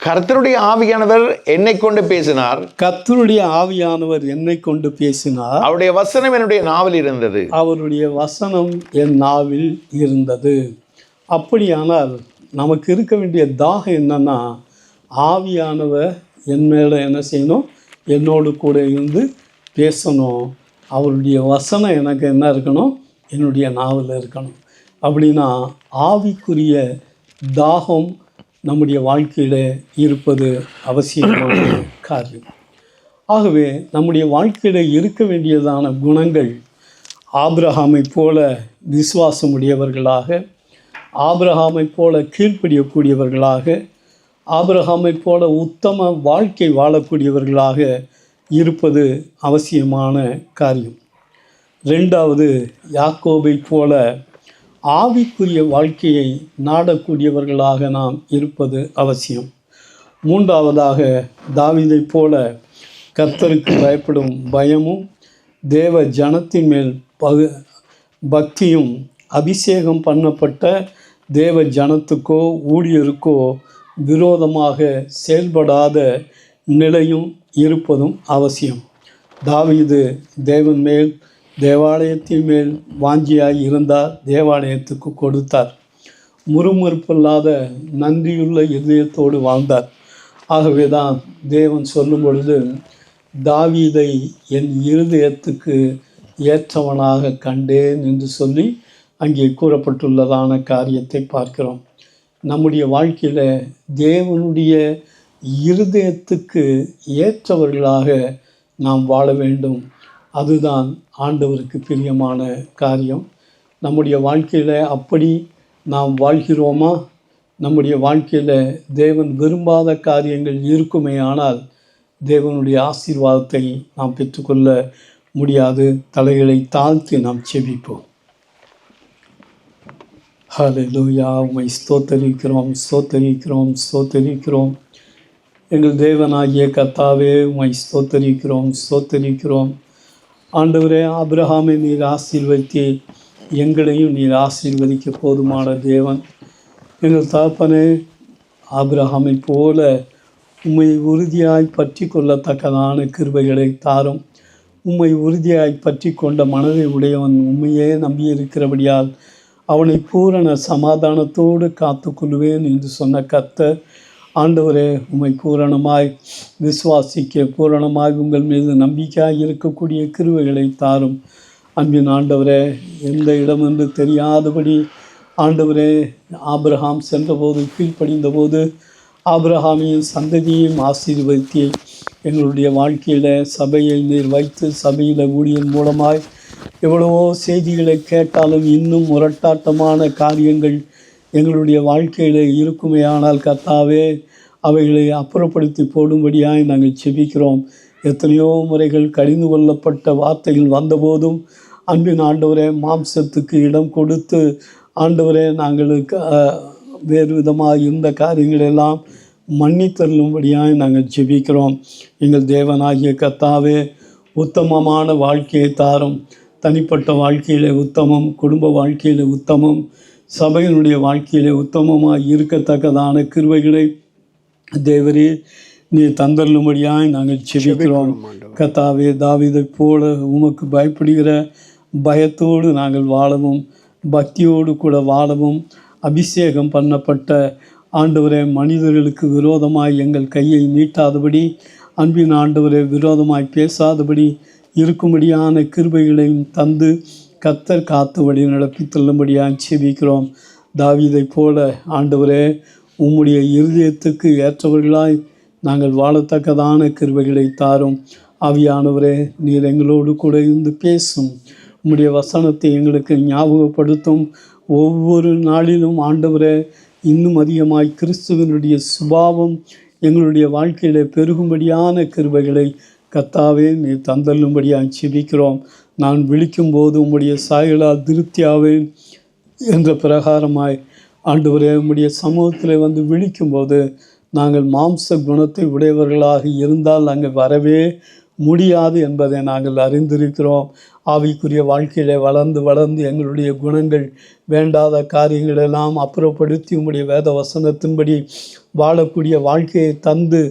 கர்த்தருடைய ஆவியானவர் என்னை கொண்டு பேசினார். கர்த்தருடைய ஆவியானவர் என்னை கொண்டு பேசினார். அவருடைய வசனம் என்னுடைய நாவில் இருந்தது. அவருடைய வசனம் என் நாவில் இருந்தது. அப்படியானால் நமக்கு இருக்க வேண்டிய தாகம் என்னன்னா, ஆவியானவர் என் மேலே என்ன செய்யணும், என்னோடு கூட இருந்து பேசணும். அவருடைய வசனம் எனக்கு என்ன இருக்கணும், என்னுடைய நாவில் இருக்கணும். அப்படின்னா ஆவிக்குரிய தாகம் நம்முடைய வாழ்க்கையில் இருப்பது அவசியமான காரியம். ஆகவே நம்முடைய வாழ்க்கையில் இருக்க வேண்டியதான குணங்கள், ஆபிரகாமை போல விசுவாசமுடையவர்களாக, ஆபிரகாமை போல கீழ்ப்படியக்கூடியவர்களாக, ஆபிரகாமை போல உத்தம வாழ்க்கை வாழக்கூடியவர்களாக இருப்பது அவசியமான காரியம். 2வது, யாக்கோபை போல ஆவிக்குரிய வாழ்க்கையை நாடக்கூடியவர்களாக நாம் இருப்பது அவசியம். 3வதாக, தாவீதை போல கர்த்தருக்கு பயப்படும் பயமும் தேவ ஜனத்தின் மேல் பக்தியும், அபிஷேகம் பண்ணப்பட்ட தேவ ஜனத்துக்கோ ஊழியருக்கோ விரோதமாக செயல்படாத நிலையும் இருப்பதும் அவசியம். தாவீது தேவன் மேல், தேவாலயத்தின் மேல் வாஞ்சியாய் இருந்தார், தேவாலயத்துக்கு கொடுத்தார். முறுமுறுப்பில்லாத நன்றியுள்ள இதயத்தோடு வாழ்ந்தார். ஆகவே தான் தேவன் சொல்லும் பொழுது, தாவீதை என் இருதயத்துக்கு ஏற்றவனாக கண்டேன் என்று சொல்லி அங்கே கூறப்பட்டுள்ளதான காரியத்தை பார்க்கிறோம். நம்முடைய வாழ்க்கையில் தேவனுடைய இருதயத்துக்கு ஏற்றவர்களாக நாம் வாழ வேண்டும். அதுதான் ஆண்டவருக்கு பிரியமான காரியம். நம்முடைய வாழ்க்கையில் அப்படி நாம் வாழ்கிறோமா? நம்முடைய வாழ்க்கையில் தேவன் விரும்பாத காரியங்கள் இருக்குமே ஆனால் தேவனுடைய ஆசீர்வாதத்தை நாம் பெற்றுக்கொள்ள முடியாது. தலைகளை தாழ்த்தி நாம் செபிப்போம். ஹல்லேலூயா. உம்மை ஸ்தோத்தரிக்கிறோம், ஸ்தோத்தரிக்கிறோம், ஸ்தோத்தரிக்கிறோம். எங்கள் தேவனாகிய கர்த்தாவே, உம்மை ஸ்தோத்தரிக்கிறோம், ஸ்தோத்தரிக்கிறோம். ஆண்டவரே, ஆபிரகாமை நீர் ஆசீர்வதித்து எங்களையும் நீர் ஆசீர்வதிக்க போதுமான தேவன். எங்கள் தகப்பனே, ஆபிரகாமை போல உம்மை உறுதியாய் பற்றி கொள்ளத்தக்கதான கிருபைகளை தாரும். உம்மை உறுதியாய் பற்றி கொண்ட மனதை உடையவன் உண்மையே நம்பியிருக்கிறபடியால் அவனை பூரண சமாதானத்தோடு காத்து கொள்வேன் என்று சொன்ன கர்த்தர், ஆண்டவரே, உம்மை பூரணமாய் விசுவாசிக்க, பூரணமாய் உங்கள் மீது நம்பிக்கையாக இருக்கக்கூடிய கிருபைகளை தாரும். அன்பின் ஆண்டவரே, எந்த இடம் என்று தெரியாதபடி ஆண்டவரே, ஆபிரகாம் சென்றபோது, கீழ்ப்படிந்தபோது ஆபிரகாமையும் சந்ததியையும் ஆசீர்வதித்து எங்களுடைய வாழ்க்கையில் சபையை நீர் வைத்து, சபையில் ஊழியன் மூலமாய் எவ்வளவோ செய்திகளை கேட்டாலும் இன்னும் முரட்டாட்டமான காரியங்கள் எங்களுடைய வாழ்க்கையில் இருக்குமே ஆனால் கர்த்தாவே, அவைகளை அப்புறப்படுத்தி போடும்படியாய் நாங்கள் செபிக்கிறோம். எத்தனையோ முறைகள் கடிந்து கொள்ளப்பட்ட வார்த்தைகள் வந்தபோதும் அன்பின் ஆண்டவரே, மாம்சத்துக்கு இடம் கொடுத்து ஆண்டவரே, நாங்களுக்கு வேறு விதமாக இருந்த காரியங்களெல்லாம் மன்னித்தருளும்படியாய் நாங்கள் ஜெபிக்கிறோம். எங்கள் தேவனாகிய கர்த்தாவே, உத்தமமான வாழ்க்கையை தாரும். தனிப்பட்ட வாழ்க்கையில் உத்தமம், குடும்ப வாழ்க்கையில் உத்தமம், சபையினுடைய வாழ்க்கையில் உத்தமமாக இருக்கத்தக்கதான கிருபைகளை தேவரே நீ தந்தருளும்படியாய் நாங்கள் ஜெபிக்கிறோம். கர்த்தாவே, தாவீதை போல உமக்கு பயப்படுகிற பயத்தோடு நாங்கள் வாழவும், பக்தியோடு கூட வாழவும், அபிஷேகம் பண்ணப்பட்ட ஆண்டவரே, மனிதர்களுக்கு விரோதமாய் எங்கள் கையை நீட்டாதபடி, அன்பின் ஆண்டவரே, விரோதமாய் பேசாதபடி இருக்கும்படியான கிருபைகளையும் தந்து கர்த்தர் காத்து வழி நடப்பி தள்ளும்படியாக செபிக்கிறோம். தாவீதை போல ஆண்டவரே, உம்முடைய இருதயத்துக்கு ஏற்றவர்களாய் நாங்கள் வாழத்தக்கதான கிருபைகளை தாரும். ஆவியானவரே, நீர் எங்களோடு கூட இருந்து பேசும். உம்முடைய வசனத்தை எங்களுக்கு ஞாபகப்படுத்தும். ஒவ்வொரு நாளிலும் ஆண்டவரே, இன்னும் அதிகமாய் கிறிஸ்துவனுடைய சுபாவம் எங்களுடைய வாழ்க்கையில் பெருகும்படியான கிருபைகளை கர்த்தாவே நீர் தந்தள்ளும்படியாக செபிக்கிறோம். நான் விழிக்கும்போது உம்முடைய சாயலால் திருப்தியாவேன் என்ற பிரகாரமாய் ஆண்டவரே உம்முடைய சமூகத்தில் வந்து விழிக்கும்போது நாங்கள் மாம்ச குணத்தை உடையவர்களாக இருந்தால் அங்கே வரவே முடியாது என்பதை நாங்கள் அறிந்திருக்கிறோம். ஆவிக்குரிய வாழ்க்கையிலே வளர்ந்து வளர்ந்து எங்களுடைய குணங்கள் வேண்டாத காரியங்களெல்லாம் அப்புறப்படுத்தி உம்முடைய வேத வசனத்தின்படி வாழக்கூடிய வாழ்க்கையை தந்து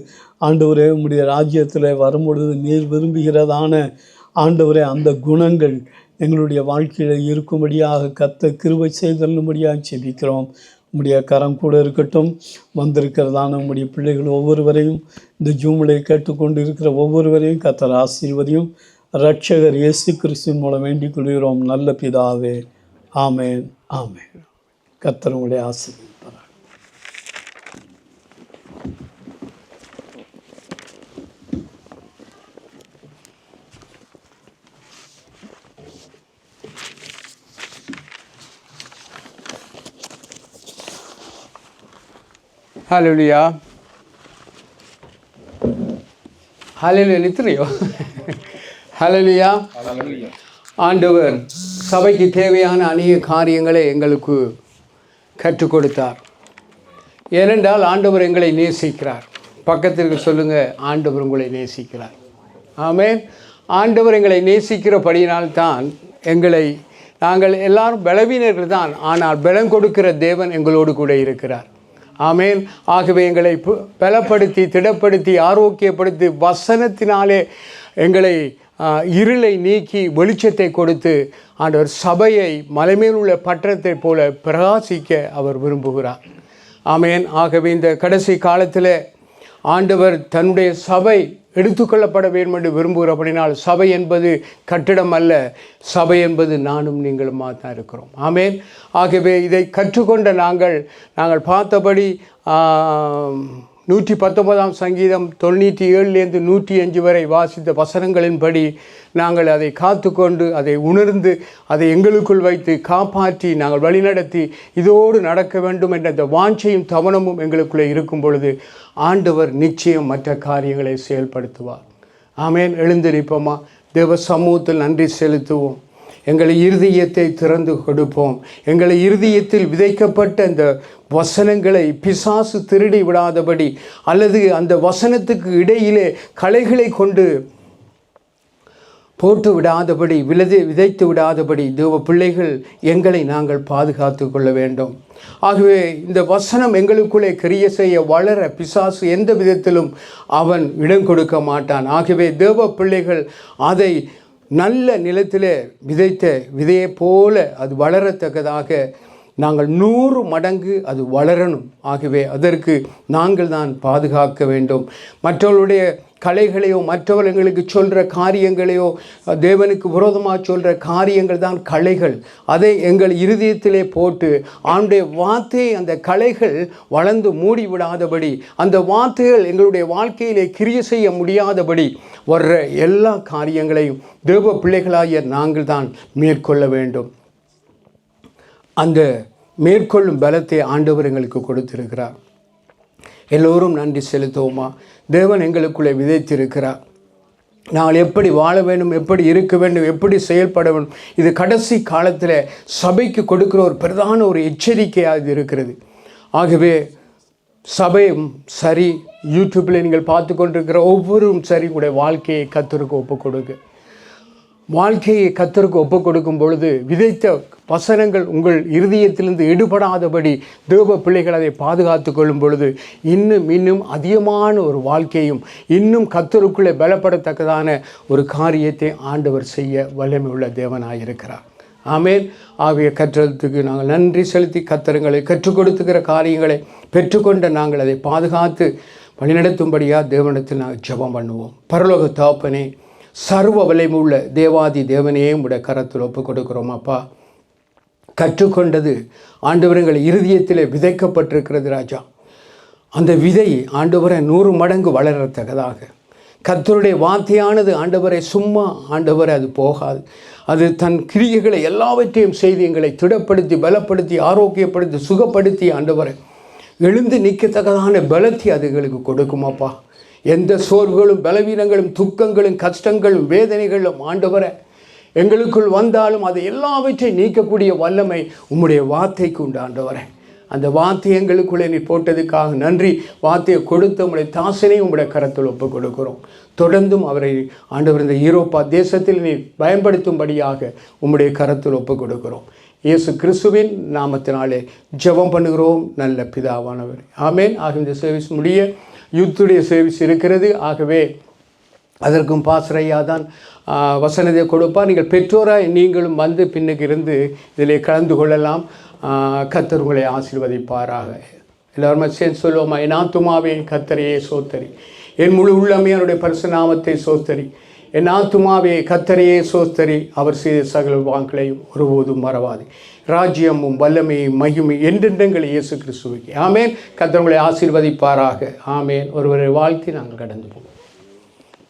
ஆண்டவரே உம்முடைய ராஜ்யத்தில் வரும்பொழுது நீர் விரும்புகிறதான ஆண்டவரே அந்த குணங்கள் எங்களுடைய வாழ்க்கையில் இருக்கும்படியாக கர்த்தர் கிருபை செய்தல்லும்படியாக செபிக்கிறோம். உம்முடைய கரம் கூட இருக்கட்டும். வந்திருக்கிறதான உம்முடைய பிள்ளைகள் ஒவ்வொருவரையும், இந்த ஜூமிலே கேட்டுக்கொண்டு இருக்கிற ஒவ்வொருவரையும் கர்த்தர் ஆசீர்வதியும். இரட்சகர் இயேசு கிறிஸ்துவின் மூலம் வேண்டிக் கொள்கிறோம் நல்ல பிதாவே. ஆமேன், ஆமேன். கர்த்தர் உங்களை ஆசீர்வதிப்பார். ஹல்லேலூயா, ஹல்லேலூயா. நித்திரையோ ஹல்லேலூயா. ஆண்டவர் சபைக்கு தேவையான அநேக காரியங்களை எங்களுக்கு கற்றுக் கொடுத்தார். ஏனென்றால் ஆண்டவர் எங்களை நேசிக்கிறார். பக்கத்திற்கு சொல்லுங்கள், ஆண்டவர் உங்களை நேசிக்கிறார். ஆமென். ஆண்டவர் எங்களை நேசிக்கிறபடியினால்தான் நாங்கள் எல்லாரும் பலவீனர்கள் தான், ஆனால் பலம் கொடுக்கிற தேவன் எங்களோடு கூட இருக்கிறார். ஆமென். ஆகவே எங்களை பலப்படுத்தி, திடப்படுத்தி, ஆரோக்கியப்படுத்தி, வசனத்தினாலே எங்களை இருளை நீக்கி வெளிச்சத்தை கொடுத்து ஆண்டவர் சபையை மலைமேல் உள்ள பட்டணத்தை போல பிரகாசிக்க அவர் விரும்புகிறார். ஆமென். ஆகவே இந்த கடைசி காலத்தில் ஆண்டவர் தன்னுடைய சபை எடுத்துக்கொள்ளப்பட வேண்டும் என்று விரும்புகிறபடினால், சபை என்பது கட்டிடம் அல்ல, சபை என்பது நானும் நீங்களுமா தான் இருக்கிறோம். ஆமென். ஆகவே இதை கற்றுக்கொண்ட நாங்கள் பார்த்தபடி 119 சங்கீதம் 97 105 வரை வாசித்த வசனங்களின்படி நாங்கள் அதை காத்துக்கொண்டு, அதை உணர்ந்து, அதை எங்களுக்குள் வைத்து காப்பாற்றி நாங்கள் வழிநடத்தி இதோடு நடக்க வேண்டும் என்ற அந்த வாஞ்சையும் தவனமும் எங்களுக்குள்ளே இருக்கும் பொழுது ஆண்டவர் நிச்சயம் மற்ற காரியங்களை செயல்படுத்துவார். ஆமென். எழுந்திருப்போமா, தேவ சமூகத்தில் நன்றி செலுத்துவோம். எங்களை இருதயத்தை திறந்து கொடுப்போம். எங்களை இருதயத்தில் விதைக்கப்பட்ட அந்த வசனங்களை பிசாசு திருடி விடாதபடி, அல்லது அந்த வசனத்துக்கு இடையிலே களைகளை கொண்டு போட்டு விடாதபடி, விதைத்து விடாதபடி தேவ பிள்ளைகள் எங்களை நாங்கள் பாதுகாத்து கொள்ள வேண்டும். ஆகவே இந்த வசனம் எங்களுக்குள்ளே கிரியை செய்ய வளர பிசாசு எந்த விதத்திலும் அவன் இடம் கொடுக்க மாட்டான். ஆகவே தேவ பிள்ளைகள் அதை நல்ல நிலத்திலே விதைத்த விதையை போல அது வளரத்தக்கதாக நாங்கள் 100 மடங்கு அது வளரணும். ஆகவே அதற்கு நாங்கள் தான் பாதுகாக்க வேண்டும். மற்றவர்களுடைய கலைகளையோ, மற்றவர்களுக்கு சொல்கிற காரியங்களையோ, தேவனுக்கு விரோதமாக சொல்கிற காரியங்கள் தான் கலைகள். அதை எங்கள் இருதயத்திலே போட்டு ஆண்டுடைய வார்த்தையை அந்த கலைகள் வளர்ந்து மூடி விடாதபடி, அந்த வார்த்தைகள் எங்களுடைய வாழ்க்கையிலே கிரியை செய்ய முடியாதபடி வர்ற எல்லா காரியங்களையும் தேவ பிள்ளைகளாகிய நாங்கள் தான் மேற்கொள்ள வேண்டும். அந்த மேற்கொள்ளும் பலத்தை ஆண்டவர் எங்களுக்கு கொடுத்திருக்கிறார். எல்லோரும் நன்றி செலுத்துவோமா? தேவன் எங்களுக்குள்ளே விதைத்திருக்கிறார். நாங்கள் எப்படி வாழ வேண்டும், எப்படி இருக்க வேண்டும், எப்படி செயல்பட வேண்டும், இது கடைசி காலத்தில் சபைக்கு கொடுக்கிற ஒரு பிரதான ஒரு எச்சரிக்கையாக இது இருக்கிறது. ஆகவே சபையும் சரி, யூடியூப்பில் நீங்கள் பார்த்து கொண்டிருக்கிற ஒவ்வொருவரும் சரி, உங்களுடைய வாழ்க்கையை கர்த்தருக்கு ஒப்புக் கொடுங்க. வாழ்க்கையை கர்த்தருக்கு ஒப்புக் கொடுக்கும் பொழுது விதைத்த வசனங்கள் உங்கள் இருதயத்திலிருந்து எடுபடாதபடி தேவ பிள்ளைகள் அதை பாதுகாத்து கொள்ளும் பொழுது இன்னும் அதிகமான ஒரு வாழ்க்கையும் இன்னும் கர்த்தருக்குள்ளே பலப்படத்தக்கதான ஒரு காரியத்தை ஆண்டவர் செய்ய வல்லமை உள்ள தேவனாக இருக்கிறார். ஆமென். ஆகிய கற்றத்துக்கு நாங்கள் நன்றி செலுத்தி கர்த்தருங்களை கற்றுக் கொடுத்துக்கிற காரியங்களை பெற்றுக்கொண்ட நாங்கள் அதை பாதுகாத்து வழிநடத்தும்படியாக தேவனிடத்தில் நாங்கள் ஜெபம் பண்ணுவோம். பரலோக தகப்பனே, சர்வ வல்லமையுள்ள தேவாதி தேவனையே உடைய கரத்தில் ஒப்புக் கொடுக்கிறோம். அப்பா, கற்றுக்கொண்டது ஆண்டவர் எங்கள் இருதயத்தில் விதைக்கப்பட்டிருக்கிறது ராஜா. அந்த விதை ஆண்டவரை 100 மடங்கு வளரத்தக்கதாக கர்த்தருடைய வார்த்தையானது ஆண்டவரை சும்மா ஆண்டவரை அது போகாது. அது தன் கிரியைகளை எல்லாவற்றையும் செய்து எங்களை திடப்படுத்தி, பலப்படுத்தி, ஆரோக்கியப்படுத்தி, சுகப்படுத்தி ஆண்டவரை எழுந்து நிற்கத்தக்கதான பலத்தை அது எங்களுக்கு கொடுக்குமாப்பா. எந்த சோர்வுகளும், பலவீனங்களும், துக்கங்களும், கஷ்டங்களும், வேதனைகளும் ஆண்டவரை எங்களுக்குள் வந்தாலும் அதை எல்லாவற்றையும் நீக்கக்கூடிய வல்லமை உம்முடைய வார்த்தைக்கு உண்டு ஆண்டவரே. அந்த வார்த்தை எங்களுக்குள்ளே நீ போட்டதுக்காக நன்றி. வார்த்தையை கொடுத்த உங்களுடைய தாசனை உங்களுடைய கரத்தில் ஒப்புக் கொடுக்கிறோம். தொடர்ந்தும் அவரை ஆண்டவர் இந்த ஈரோப்பா தேசத்தில் நீ பயன்படுத்தும்படியாக உம்முடைய கரத்தில் ஒப்புக் கொடுக்கிறோம். இயேசு கிறிஸ்துவின் நாமத்தினாலே ஜெபம் பண்ணுகிறோம் நல்ல பிதாவானவர். ஆமேன். ஆக இந்த சர்வீஸ் முடிய யூத்துடைய சர்வீஸ் இருக்கிறது. ஆகவே அதற்கும் பாஸ்ரையா தான் வசனத்தை கொடுப்பார். நீங்கள் பெற்றோராய் நீங்களும் வந்து பின்னுக்கு இருந்து இதில் கலந்து கொள்ளலாம். கர்த்தர் உங்களை ஆசீர்வதிப்பாராக. எல்லாருமே சேர்ந்து சொல்லுவோமா? என் ஆத்துமாவே கர்த்தரையே சோத்தரி, என் முழு உள்ளமே அவருடைய பரிசு நாமத்தை சோத்தரி. என் ஆத்துமாவே கர்த்தரையே சோத்தரி, அவர் செய்த சகல வாங்களையும் ஒருபோதும் மறவாது. ராஜ்யமும் வல்லமையும் மகிமை என்றென்றங்கள் இயேசு கிறிஸ்துவுக்கு. ஆமேன். கர்த்தர் உங்களை ஆசீர்வதிப்பாராக. ஆமேன். ஒருவரை வாழ்த்தி நாங்கள் கடந்து போவோம்.